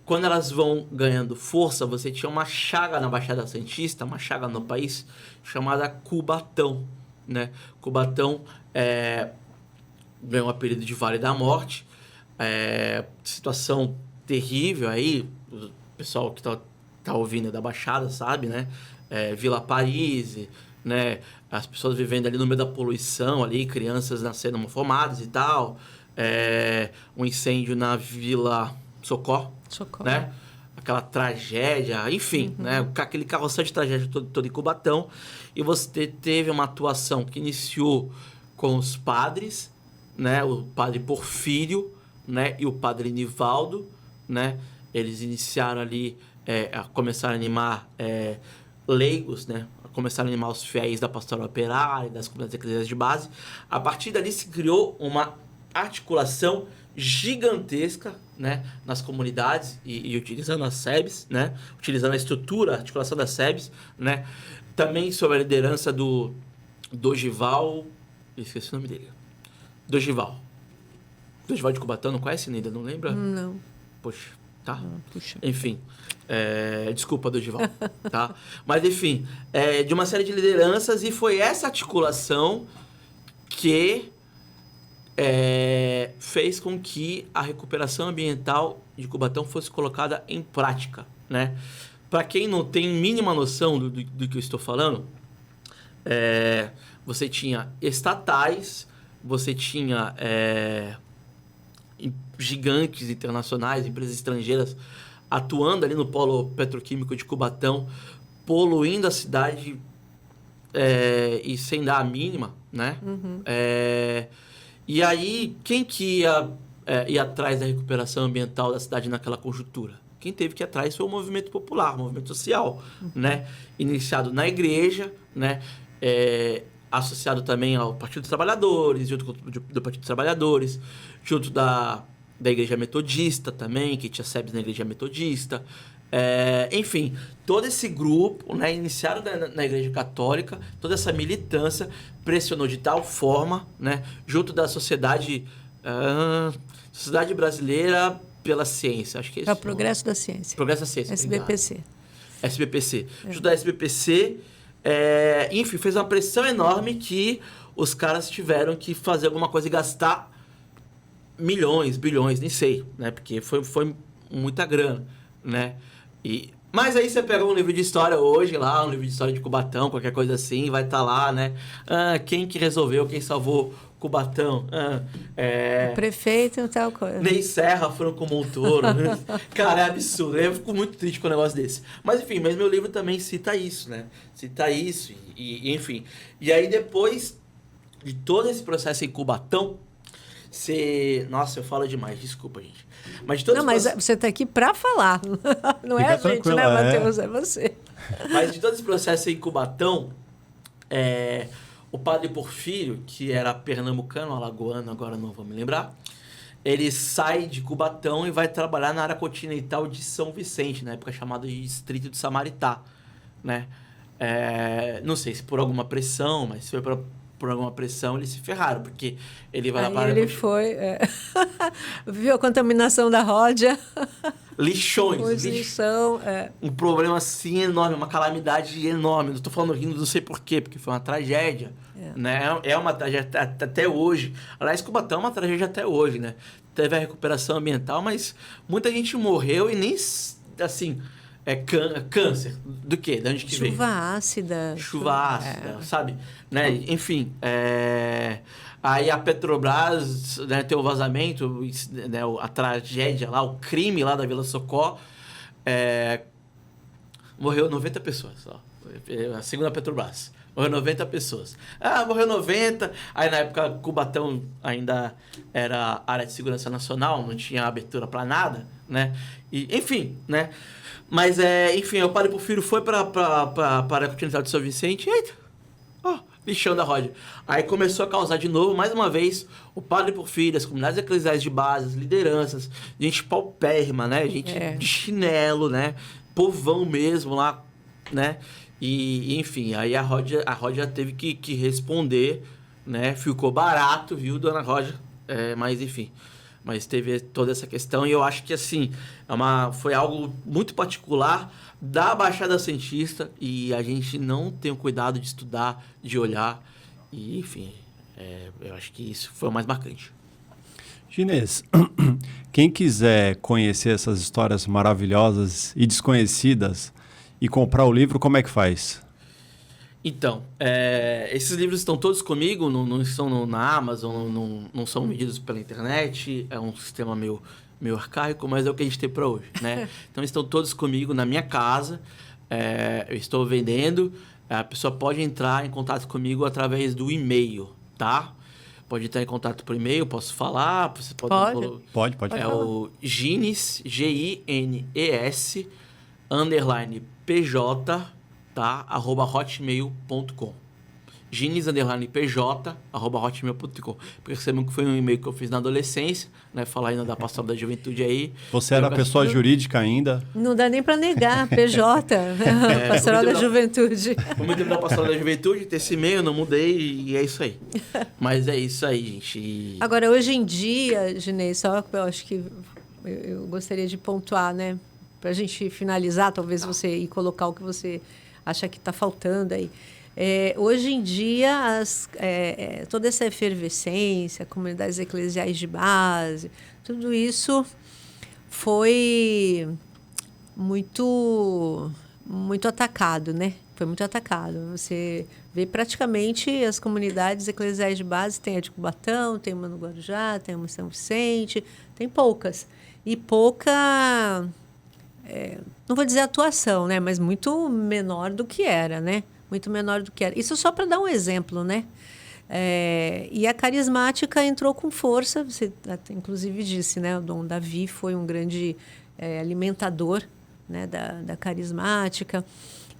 Quando elas vão ganhando força, você tinha uma chaga na Baixada Santista, uma chaga no país, chamada Cubatão, né? Cubatão ganhou o apelido de Vale da Morte. Situação terrível aí, o pessoal que tá ouvindo da Baixada sabe, né? Vila Paris, né? As pessoas vivendo ali no meio da poluição, ali, crianças nascendo malformadas e tal. Um incêndio na Vila Socorro. Né? Aquela tragédia, enfim, né? Aquele carrossel de tragédia todo em Cubatão. E você teve uma atuação que iniciou com os padres, né? O padre Porfírio, né? E o padre Nivaldo, né? Eles iniciaram ali, começaram a animar leigos, né? Começaram a animar os fiéis da pastoral operária, das comunidades eclesiais de base. A partir dali se criou uma articulação gigantesca, né, nas comunidades e utilizando as SEBs, né, utilizando a estrutura, a articulação das SEBs, né, também sob a liderança do Dorival, esqueci o nome dele, Dorival de Cubatão, não conhece ainda, não lembra? Não. Poxa, tá? Puxa. Enfim, desculpa, Dorival, tá? Mas enfim, de uma série de lideranças, e foi essa articulação que fez com que a recuperação ambiental de Cubatão fosse colocada em prática, né? Para quem não tem mínima noção do que eu estou falando, você tinha estatais, você tinha gigantes internacionais, empresas estrangeiras atuando ali no polo petroquímico de Cubatão, poluindo a cidade e sem dar a mínima, né? E aí, quem que ia atrás da recuperação ambiental da cidade naquela conjuntura? Quem teve que ir atrás foi o movimento popular, o movimento social, né? Iniciado na igreja, né? Associado também ao Partido dos Trabalhadores, junto do Partido dos Trabalhadores, junto da Igreja Metodista também, que tinha SEBs na Igreja Metodista. Enfim, todo esse grupo, né, iniciado na Igreja Católica, toda essa militância pressionou de tal forma, né, junto da sociedade brasileira pela ciência, acho que é isso. É o Progresso da Ciência. Progresso da Ciência. SBPC. SBPC. Junto da SBPC, enfim, fez uma pressão enorme que os caras tiveram que fazer alguma coisa e gastar milhões, bilhões, nem sei, né, porque foi muita grana, né. Mas aí você pega um livro de história hoje lá, um livro de história de Cubatão, qualquer coisa assim, vai estar lá, né? Quem que resolveu, quem salvou Cubatão? O prefeito e tal coisa. Ney Serra foram como um touro. Cara, é absurdo. Eu fico muito triste com um negócio desse. Mas enfim, meu livro também cita isso, né? Cita isso e enfim. E aí depois de todo esse processo em Cubatão, Nossa, eu falo demais, desculpa, gente. Mas mas você está aqui para falar. Não é a gente, né, Matheus? É você. Mas de todo esse processo em Cubatão, o padre Porfírio, que era pernambucano, alagoano, agora não vou me lembrar, ele sai de Cubatão e vai trabalhar na área continental de São Vicente, na época chamada de Distrito de Samaritá, né? Não sei se por alguma pressão, mas se foi por alguma pressão, eles se ferraram, porque ele vai lá para... ele foi... viu a contaminação da Ródia? Lixões. Lixão, Um problema assim enorme, uma calamidade enorme. Não estou falando rindo, não sei porquê, porque foi uma tragédia. Né? É uma tragédia até hoje. Aliás, Cubatão é uma tragédia até hoje, né? Teve a recuperação ambiental, mas muita gente morreu e nem, assim... câncer. Do quê? De onde que veio? Chuva ácida. Chuva ácida, sabe? Né? Enfim, aí a Petrobras, né, tem o vazamento, né, a tragédia lá, o crime lá da Vila Socó, morreu 90 pessoas, ó. A segunda Petrobras. Morreu 90 pessoas. Morreu 90. Aí na época Cubatão ainda era área de segurança nacional, não tinha abertura para nada, né? E, enfim, né? Mas, enfim, o Padre Porfírio foi para a Continental de São Vicente. Eita! Lixão da roda. Aí começou a causar de novo, mais uma vez, o Padre Porfírio, as comunidades eclesiais de base, as lideranças, gente paupérrima, né? Gente de chinelo, né? Povão mesmo lá, né? E, enfim, aí a Roja teve que responder, né? Ficou barato, viu, dona Roja? Mas, enfim, mas teve toda essa questão e eu acho que, assim, foi algo muito particular da Baixada Santista e a gente não tem o cuidado de estudar, de olhar e, enfim, eu acho que isso foi o mais marcante. Ginês, quem quiser conhecer essas histórias maravilhosas e desconhecidas e comprar o livro, como é que faz? Então, esses livros estão todos comigo, não estão na Amazon, não são vendidos pela internet, é um sistema meio arcaico, mas é o que a gente tem para hoje, né? Então, estão todos comigo na minha casa, eu estou vendendo, a pessoa pode entrar em contato comigo através do e-mail, tá? Pode entrar em contato por e-mail, posso falar, você pode. Pode falar. O Gines, Gines, _ PJ, tá? @hotmail.com. Gines, PJ, @hotmail.com. Porque sabemos que foi um e-mail que eu fiz na adolescência, né? Falar ainda da pastoral da juventude aí. Você era pessoa jurídica ainda? Não dá nem para negar, PJ, pastoral da juventude. Foi muito tempo da pastoral da juventude, ter esse e-mail, não mudei e é isso aí. Mas é isso aí, gente. Agora, hoje em dia, Ginês, só que eu acho que eu gostaria de pontuar, né? Para a gente finalizar, talvez você e colocar o que você acha que está faltando aí. Hoje em dia, toda essa efervescência, comunidades eclesiais de base, tudo isso foi muito atacado, né? Foi muito atacado. Você vê praticamente as comunidades eclesiais de base, tem a de Cubatão, tem uma no Guarujá, tem uma em São Vicente, tem poucas. E pouca... não vou dizer atuação, né? Mas muito menor do que era, né? Muito menor do que era. Isso só para dar um exemplo, né? E a carismática entrou com força. Você inclusive disse, né? O Dom Davi foi um grande alimentador, né? da carismática.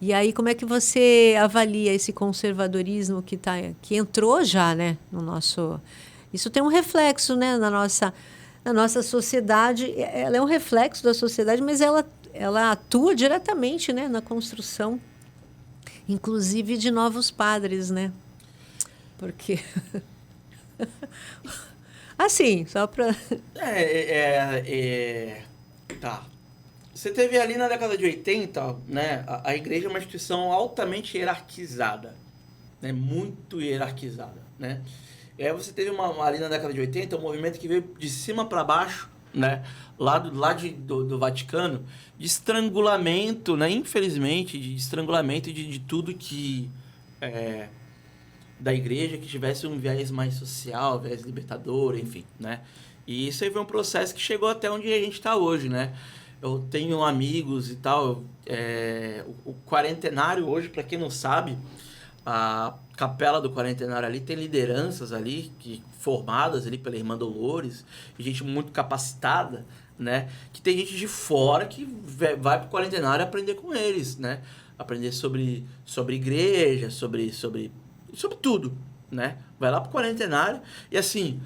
E aí, como é que você avalia esse conservadorismo que entrou já, né? No nosso... Isso tem um reflexo, né? Na nossa sociedade. Ela é um reflexo da sociedade, mas ela atua diretamente, né, na construção, inclusive de novos padres, né? Porque... assim, só para... Tá. Você teve ali na década de 80, né, a igreja é uma instituição altamente hierarquizada, né, muito hierarquizada, né? E aí você teve ali na década de 80 um movimento que veio de cima para baixo, né, lá do Vaticano, de estrangulamento, né, infelizmente, de estrangulamento de tudo que da igreja que tivesse um viés mais social, viés libertador, enfim, né? E isso aí foi um processo que chegou até onde a gente está hoje, né? Eu tenho amigos e tal, o Quarentenário hoje, para quem não sabe, a capela do Quarentenário ali tem lideranças ali formadas ali pela Irmã Dolores, gente muito capacitada, né? Que tem gente de fora que vai pro Quarentenário aprender com eles, né? Aprender sobre igreja, sobre tudo, né? Vai lá pro Quarentenário e assim,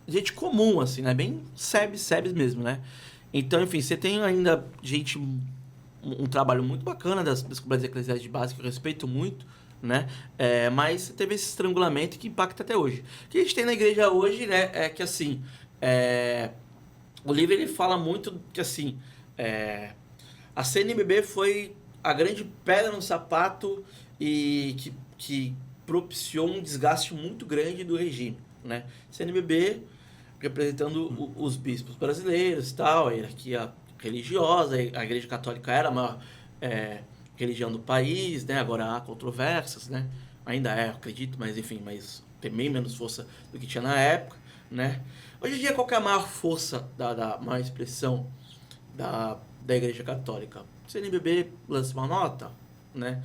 gente comum, assim, né? Bem sebes mesmo, né? Então, enfim, você tem ainda gente, um trabalho muito bacana das comunidades eclesiais de base, que eu respeito muito, né? Mas você teve esse estrangulamento que impacta até hoje. O que a gente tem na igreja hoje, né? É que, assim, o livro ele fala muito que, assim, a CNBB foi a grande pedra no sapato e que propiciou um desgaste muito grande do regime, né? CNBB representando os bispos brasileiros e tal, a hierarquia religiosa, a Igreja Católica era a maior religião do país, né? Agora há controvérsias, né? Ainda acredito, mas enfim, mas tem bem menos força do que tinha na época, né? Hoje em dia, qual que é a maior força, da maior expressão da Igreja Católica? O CNBB lança uma nota, né?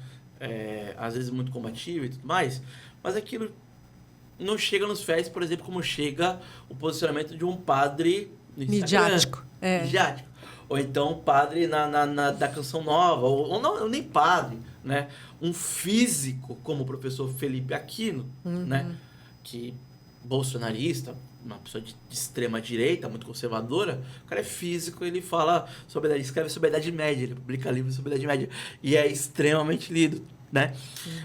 Às vezes muito combatível e tudo mais, mas aquilo não chega nos fiéis, por exemplo, como chega o posicionamento de um padre no midiático. Midiático. Ou então um padre da Canção Nova, ou não, nem padre, né? Um físico como o professor Felipe Aquino, né? Que bolsonarista, uma pessoa de extrema direita, muito conservadora, o cara é físico, ele fala ele escreve sobre a Idade Média, ele publica livros sobre a Idade Média, e é extremamente lido, né?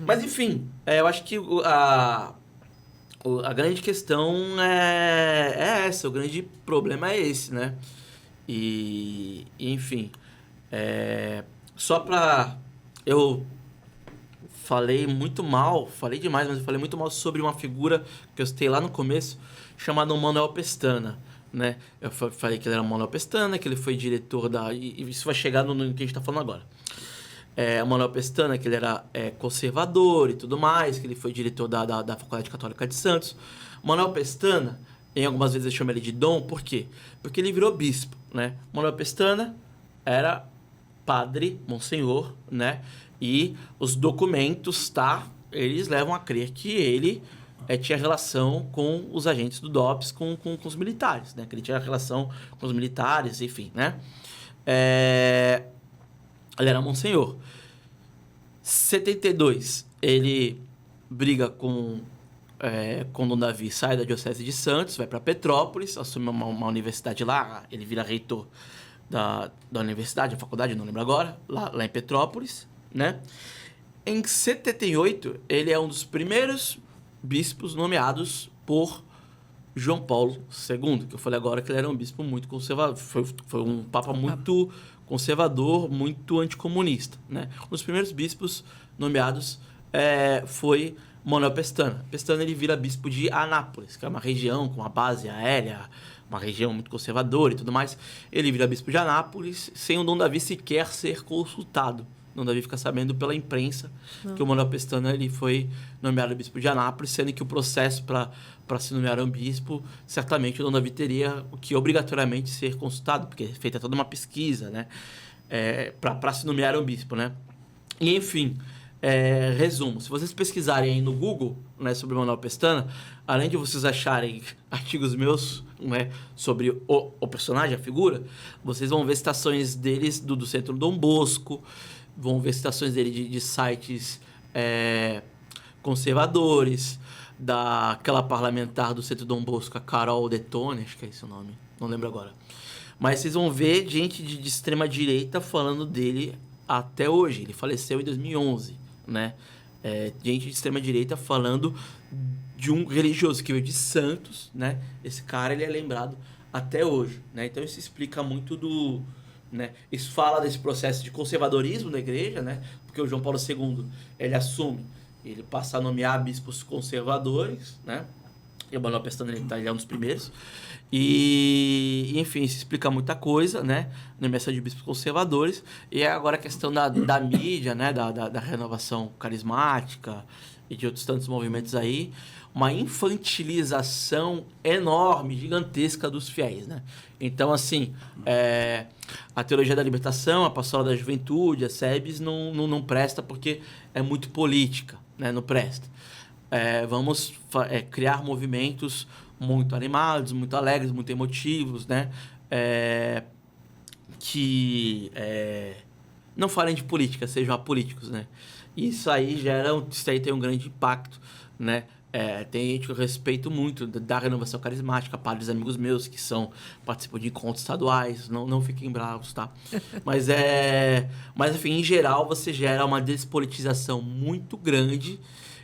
Mas enfim, eu acho que a grande questão é essa, o grande problema é esse, né? E enfim, só pra... Eu falei demais, mas eu falei muito mal sobre uma figura que eu citei lá no começo, chamado Manuel Pestana, né? Eu falei que ele era Manuel Pestana, que ele foi diretor e isso vai chegar no que a gente está falando agora. O Manuel Pestana, que ele era conservador e tudo mais, que ele foi diretor da Faculdade Católica de Santos. Manuel Pestana, em algumas vezes eu chamo ele de Dom, por quê? Porque ele virou bispo, né? Manuel Pestana era padre, monsenhor, né? E os documentos, eles levam a crer que ele tinha relação com os agentes do DOPS, com os militares, né? Que ele tinha relação com os militares, enfim, né? Ele era monsenhor. 72, ele briga com Dom Davi, sai da Diocese de Santos, vai para Petrópolis, assume uma universidade lá, ele vira reitor da universidade, da faculdade, não lembro agora, lá em Petrópolis, né? Em 78, ele é um dos primeiros bispos nomeados por João Paulo II, que eu falei agora que ele era um bispo muito conservador, foi um papa muito conservador, muito anticomunista, né? Um dos primeiros bispos nomeados foi Manuel Pestana. Pestana, ele vira bispo de Anápolis, que é uma região com uma base aérea, uma região muito conservadora e tudo mais. Ele vira bispo de Anápolis sem o Dom Davi sequer ser consultado. Dom Davi fica sabendo pela imprensa que o Manuel Pestana ele foi nomeado bispo de Anápolis, sendo que o processo para se nomear um bispo, certamente o Dom Davi teria que obrigatoriamente ser consultado, porque é feita toda uma pesquisa, né, para se nomear um bispo, né? E, enfim, resumo, se vocês pesquisarem aí no Google, né, sobre o Manuel Pestana, além de vocês acharem artigos meus, né, sobre o personagem, a figura, vocês vão ver citações deles do Centro Dom Bosco, vão ver citações dele de sites conservadores, daquela parlamentar do Centro Dom Bosco, a Carol Detone, acho que é esse o nome, não lembro agora. Mas vocês vão ver gente de extrema direita falando dele até hoje. Ele faleceu em 2011, né? Gente de extrema direita falando de um religioso que veio de Santos, né? Esse cara, ele é lembrado até hoje, né? Então isso explica muito né? Isso fala desse processo de conservadorismo da igreja, né? Porque o João Paulo II, ele passa a nomear bispos conservadores, né? E o Manuel Pestana, ele é um dos primeiros. E, enfim, isso explica muita coisa, né? Nomeação de bispos conservadores. E agora a questão da mídia, né? Da renovação carismática e de outros tantos movimentos aí. Uma infantilização enorme, gigantesca dos fiéis, né? Então, assim, a teologia da libertação, a pastoral da juventude, a SEBS não presta porque é muito política, né? Não presta. Vamos criar movimentos muito animados, muito alegres, muito emotivos, né? Que não falem de política, sejam apolíticos, né? Isso aí tem um grande impacto, né? Tem gente que eu respeito muito da renovação carismática, padres amigos meus que participam de encontros estaduais, não fiquem bravos, tá? Mas enfim, em geral, você gera uma despolitização muito grande.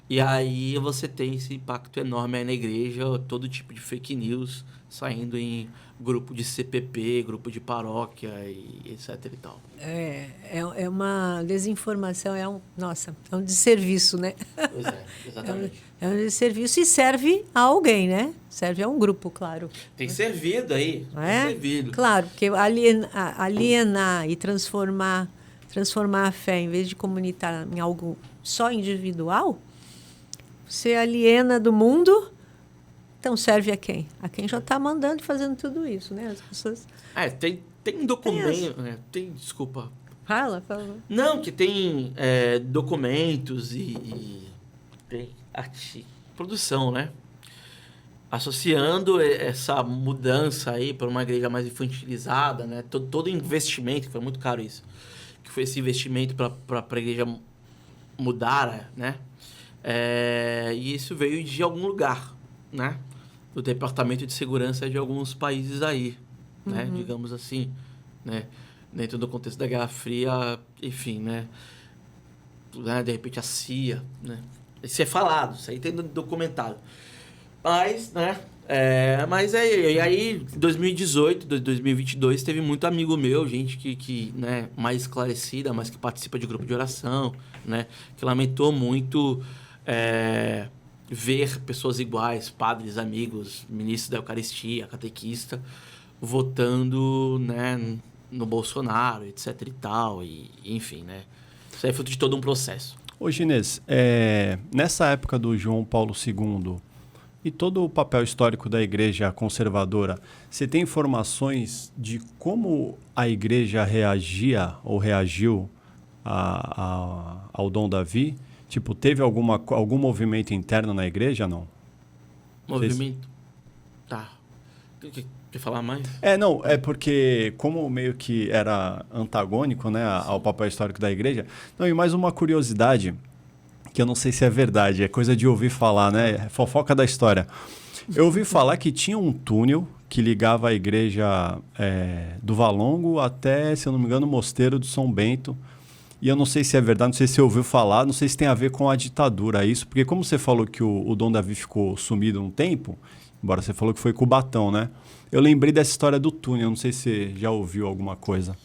E aí você tem esse impacto enorme aí na igreja, todo tipo de fake news saindo em grupo de CPP, grupo de paróquia e etc e tal. É uma desinformação, é um desserviço, né? Pois é, exatamente. É um desserviço e serve a alguém, né? Serve a um grupo, claro. Tem servido aí, Não tem é? servido. Claro, porque alienar e transformar a fé, em vez de comunitar em algo só individual, você aliena do mundo, então serve a quem? A quem já está mandando e fazendo tudo isso, né? As pessoas... Tem documento... desculpa. Fala. Não, que tem documentos e tem produção, né? Associando essa mudança aí para uma igreja mais infantilizada, né? Todo investimento, que foi muito caro isso, que foi esse investimento para a igreja mudar, né? E isso veio de algum lugar, né? Do Departamento de Segurança de alguns países aí, né? Digamos assim, né? Dentro do contexto da Guerra Fria, enfim, né? De repente a CIA, né? Isso é falado, isso aí tem documentado. Mas, né? E aí, 2018, 2022, teve muito amigo meu, gente que né, mais esclarecida, mas que participa de grupo de oração, né? Que lamentou muito ver pessoas iguais, padres, amigos, ministros da Eucaristia, catequista, votando, né, no Bolsonaro, etc e tal, e enfim, né? Isso aí é fruto de todo um processo. Ô, Ginês, nessa época do João Paulo II e todo o papel histórico da igreja conservadora, você tem informações de como a igreja reagia ou reagiu ao Dom Davi? Tipo, teve algum movimento interno na igreja, não? Movimento? Tá. Quer falar mais? Não, é porque como meio que era antagônico, né, ao papel histórico da igreja. Não, e mais uma curiosidade, que eu não sei se é verdade, é coisa de ouvir falar, né, fofoca da história. Eu ouvi falar que tinha um túnel que ligava a igreja do Valongo até, se eu não me engano, o mosteiro do São Bento. E eu não sei se é verdade, não sei se você ouviu falar, não sei se tem a ver com a ditadura isso, porque como você falou que o Dom Davi ficou sumido um tempo, embora você falou que foi Cubatão, né? Eu lembrei dessa história do túnel, não sei se você já ouviu alguma coisa.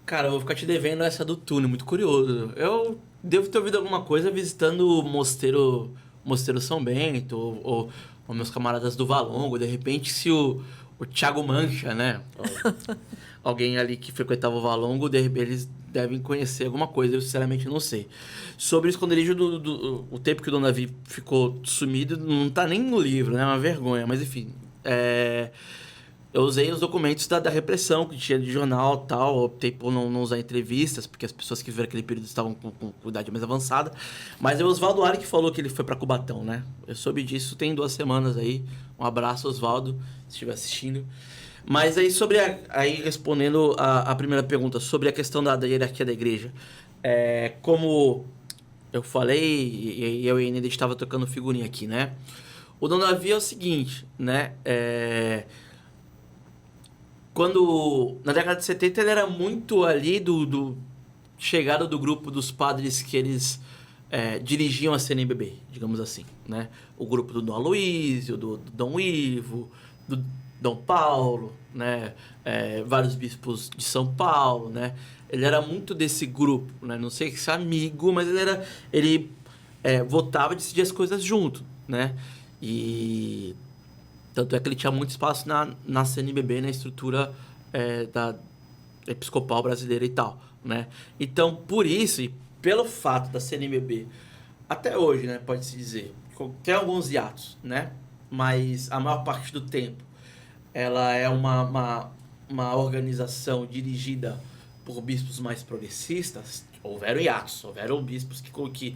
Cara, eu vou ficar te devendo essa do túnel, muito curioso. Eu devo ter ouvido alguma coisa visitando o mosteiro São Bento, ou meus camaradas do Valongo, de repente se o Thiago Mancha, né? Alguém ali que frequentava o Valongo, de repente eles devem conhecer alguma coisa, eu sinceramente não sei. Sobre o esconderijo o tempo que o Dom Davi ficou sumido, não tá nem no livro, né? É uma vergonha, mas enfim. Eu usei os documentos da repressão que tinha de jornal e tal, optei por não usar entrevistas, porque as pessoas que viram aquele período estavam com idade mais avançada. Mas é o Oswaldo Ari que falou que ele foi para Cubatão, né? Eu soube disso tem 2 semanas aí. Um abraço, Oswaldo, se estiver assistindo. Mas aí respondendo a primeira pergunta sobre a questão da hierarquia da igreja. Como eu falei, e eu e a Inês estava tocando figurinha aqui, né? O Dom Davi é o seguinte, né? Quando, na década de 70, ele era muito ali do chegada do grupo dos padres que eles dirigiam a CNBB, digamos assim, né? O grupo do Dom Aloísio, do Dom Ivo, do Dom Paulo, né? Vários bispos de São Paulo, né? Ele era muito desse grupo, né? Não sei se é amigo, mas ele votava e decidia as coisas junto, né? E tanto é que ele tinha muito espaço na CNBB, na estrutura da episcopal brasileira e tal, né? Então, por isso, e pelo fato da CNBB, até hoje, né, pode-se dizer, tem alguns hiatos, né? Mas a maior parte do tempo, ela é uma organização dirigida por bispos mais progressistas. Houveram hiatos, houveram bispos que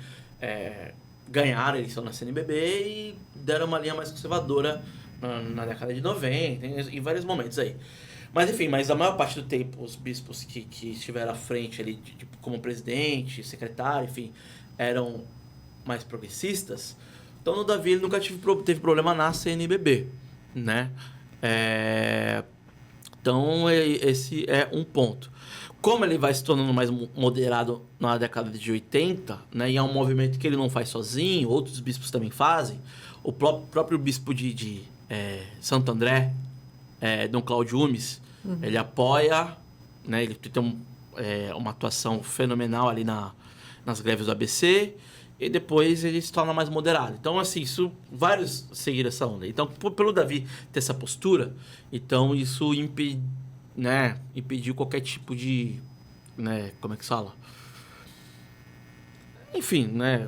ganharam a eleição na CNBB e deram uma linha mais conservadora na década de 90, em vários momentos aí. Mas enfim, a maior parte do tempo, os bispos que estiveram à frente ali, como presidente, secretário, enfim, eram mais progressistas. Então, no Davi, ele nunca teve problema na CNBB, né? Então, esse é um ponto. Como ele vai se tornando mais moderado na década de 80, né, e é um movimento que ele não faz sozinho, outros bispos também fazem, o próprio bispo de Santo André, Dom Cláudio Umes, ele apoia, né, ele tem uma atuação fenomenal ali nas greves do ABC, e depois ele se torna mais moderado. Então, assim, vários seguiram essa onda. Então, pelo Davi ter essa postura, então isso impediu qualquer tipo de, né, como é que se fala? Enfim, né,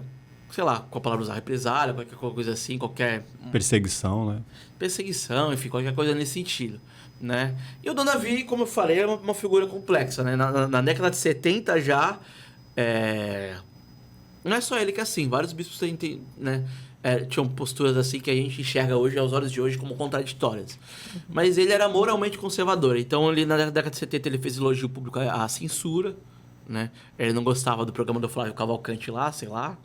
sei lá, qual palavra usar, represália, qualquer coisa assim, qualquer... Perseguição, né? Perseguição, enfim, qualquer coisa nesse sentido, né? E o Dom Davi, como eu falei, é uma figura complexa, né? Na década de 70 já, não é só ele que é assim, vários bispos né, tinham posturas assim que a gente enxerga hoje, aos olhos de hoje, como contraditórias. Mas ele era moralmente conservador, então ele, na década de 70 ele fez elogio público à censura, né? Ele não gostava do programa do Flávio Cavalcante lá, sei lá.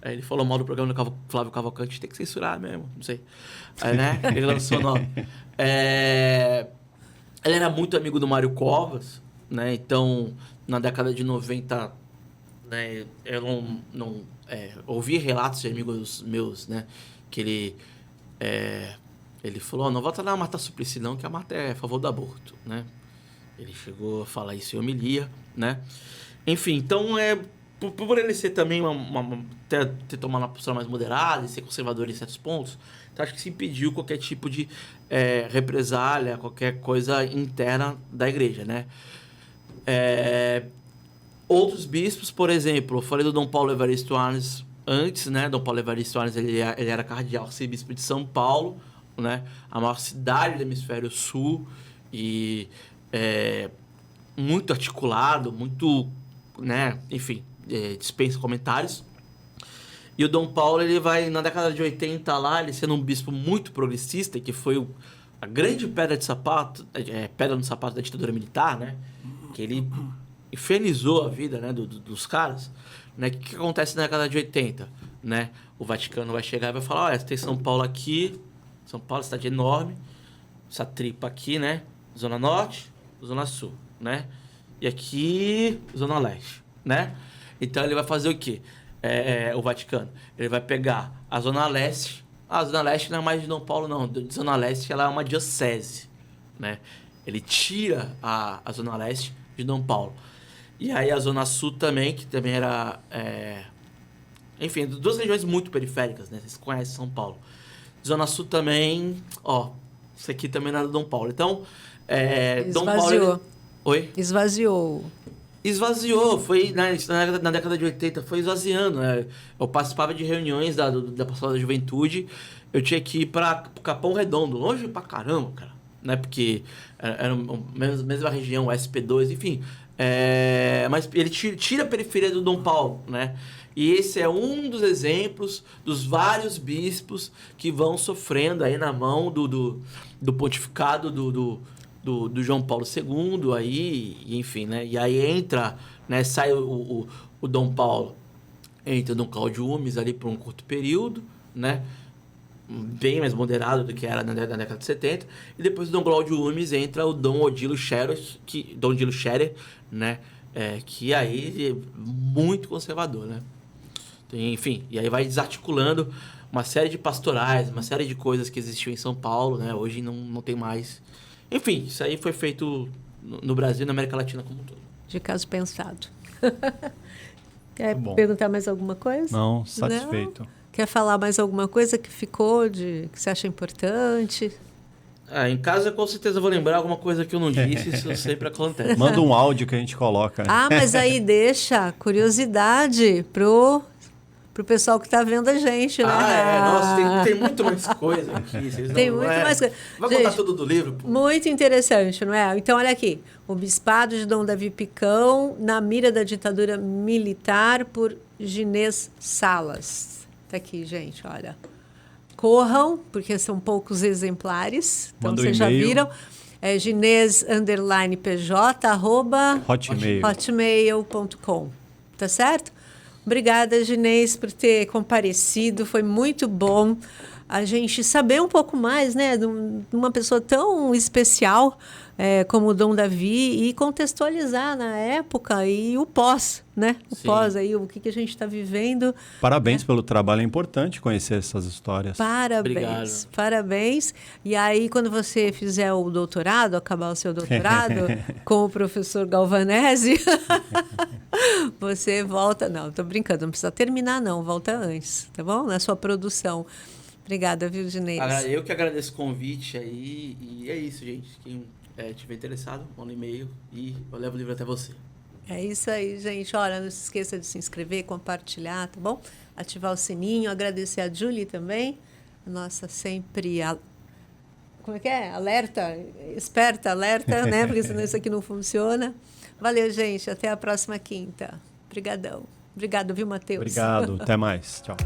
Aí ele falou mal do programa do Flávio Cavalcante, tem que censurar mesmo, não sei. Aí, né? Ele lançou o nome. Ele era muito amigo do Mário Covas, né? Então, na década de 90, né, eu não ouvi relatos de amigos meus, né? Que ele falou, não volta lá a Marta Suplicy não, que a Marta é a favor do aborto, né? Ele chegou a falar isso em homilia, né? Enfim, então, por ele ser também ter tomado uma postura mais moderada e ser conservador em certos pontos, então acho que se impediu qualquer tipo de represália, qualquer coisa interna da igreja, né? Outros bispos, por exemplo, eu falei do Dom Paulo Evaristo Arnes antes, né? Dom Paulo Evaristo Arnes, ele era cardeal arcebispo de São Paulo, né? A maior cidade do hemisfério sul e muito articulado, muito, né? Enfim, dispensa comentários. E o Dom Paulo, ele vai, na década de 80 lá, ele sendo um bispo muito progressista, que foi a grande pedra de sapato, pedra no sapato da ditadura militar, né? Que ele infernizou a vida, né, dos caras, né? O que acontece na década de 80, né? O Vaticano vai chegar e vai falar, olha, tem São Paulo aqui, São Paulo, cidade enorme, essa tripa aqui, né? Zona Norte, Zona Sul, né? E aqui, Zona Leste, né? Então ele vai fazer o quê? O Vaticano. Ele vai pegar a Zona Leste. A Zona Leste não é mais de Dom Paulo, não. A Zona Leste ela é uma diocese, né? Ele tira a Zona Leste de Dom Paulo. E aí a Zona Sul também, que também era... Enfim, duas regiões muito periféricas, né? Vocês conhecem São Paulo. Zona Sul também... isso aqui também não era Dom Paulo. Então, Dom Paulo... Ele... Oi? Esvaziou, foi na década de 80, foi esvaziando, né? Eu participava de reuniões da Pastoral da Juventude, eu tinha que ir para Capão Redondo, longe pra caramba, cara, né? Porque era a mesma região, SP2, enfim. Mas ele tira a periferia do Dom Paulo, né? E esse é um dos exemplos dos vários bispos que vão sofrendo aí na mão do pontificado do João Paulo II, aí, enfim, né? E aí entra, né? Sai o Dom Paulo, entra o Dom Cláudio Umes ali por um curto período, né? Bem mais moderado do que era na década de 70. E depois do Dom Cláudio Umes entra o Dom Odilo Scherer, né? Que aí é muito conservador, né? Enfim, e aí vai desarticulando uma série de pastorais, uma série de coisas que existiam em São Paulo, né? Hoje não tem mais. Enfim, isso aí foi feito no Brasil e na América Latina como um todo. De caso pensado. Quer perguntar mais alguma coisa? Não, satisfeito. Não? Quer falar mais alguma coisa que ficou, que você acha importante? Ah, em casa, com certeza, eu vou lembrar alguma coisa que eu não disse, isso sempre acontece. Manda um áudio que a gente coloca. Ah, mas aí deixa curiosidade pro pessoal que está vendo a gente, né? Nossa, tem muito mais coisa aqui. Tem muito mais coisa. Vai contar tudo do livro? Pô. Muito interessante, não é? Então, olha aqui. O Bispado de Dom Davi Picão, na mira da ditadura militar, por Ginês Salas. Está aqui, gente, olha. Corram, porque são poucos exemplares. Então, vocês já viram. É ginês_pj@hotmail.com. Tá certo? Obrigada, Ginês, por ter comparecido. Foi muito bom a gente saber um pouco mais, né, de uma pessoa tão especial como o Dom Davi e contextualizar na época e o pós, né? O Sim. pós aí, o que a gente está vivendo. Parabéns pelo trabalho, é importante conhecer essas histórias. Parabéns, Obrigado. parabéns. E aí, quando você fizer o doutorado, acabar o seu doutorado com o professor Galvanese, você volta. Não, estou brincando, não precisa terminar, não, volta antes, tá bom? Na sua produção. Obrigada, viu, Ginês? Eu que agradeço o convite aí. E é isso, gente. Quem tiver interessado, manda um e-mail e eu levo o livro até você. É isso aí, gente. Olha, não se esqueça de se inscrever, compartilhar, tá bom? Ativar o sininho, agradecer a Julie também, a nossa sempre... Como é que é? Alerta, esperta, alerta, né? Porque senão isso aqui não funciona. Valeu, gente. Até a próxima quinta. Obrigadão. Obrigado, viu, Matheus? Obrigado. Até mais. Tchau.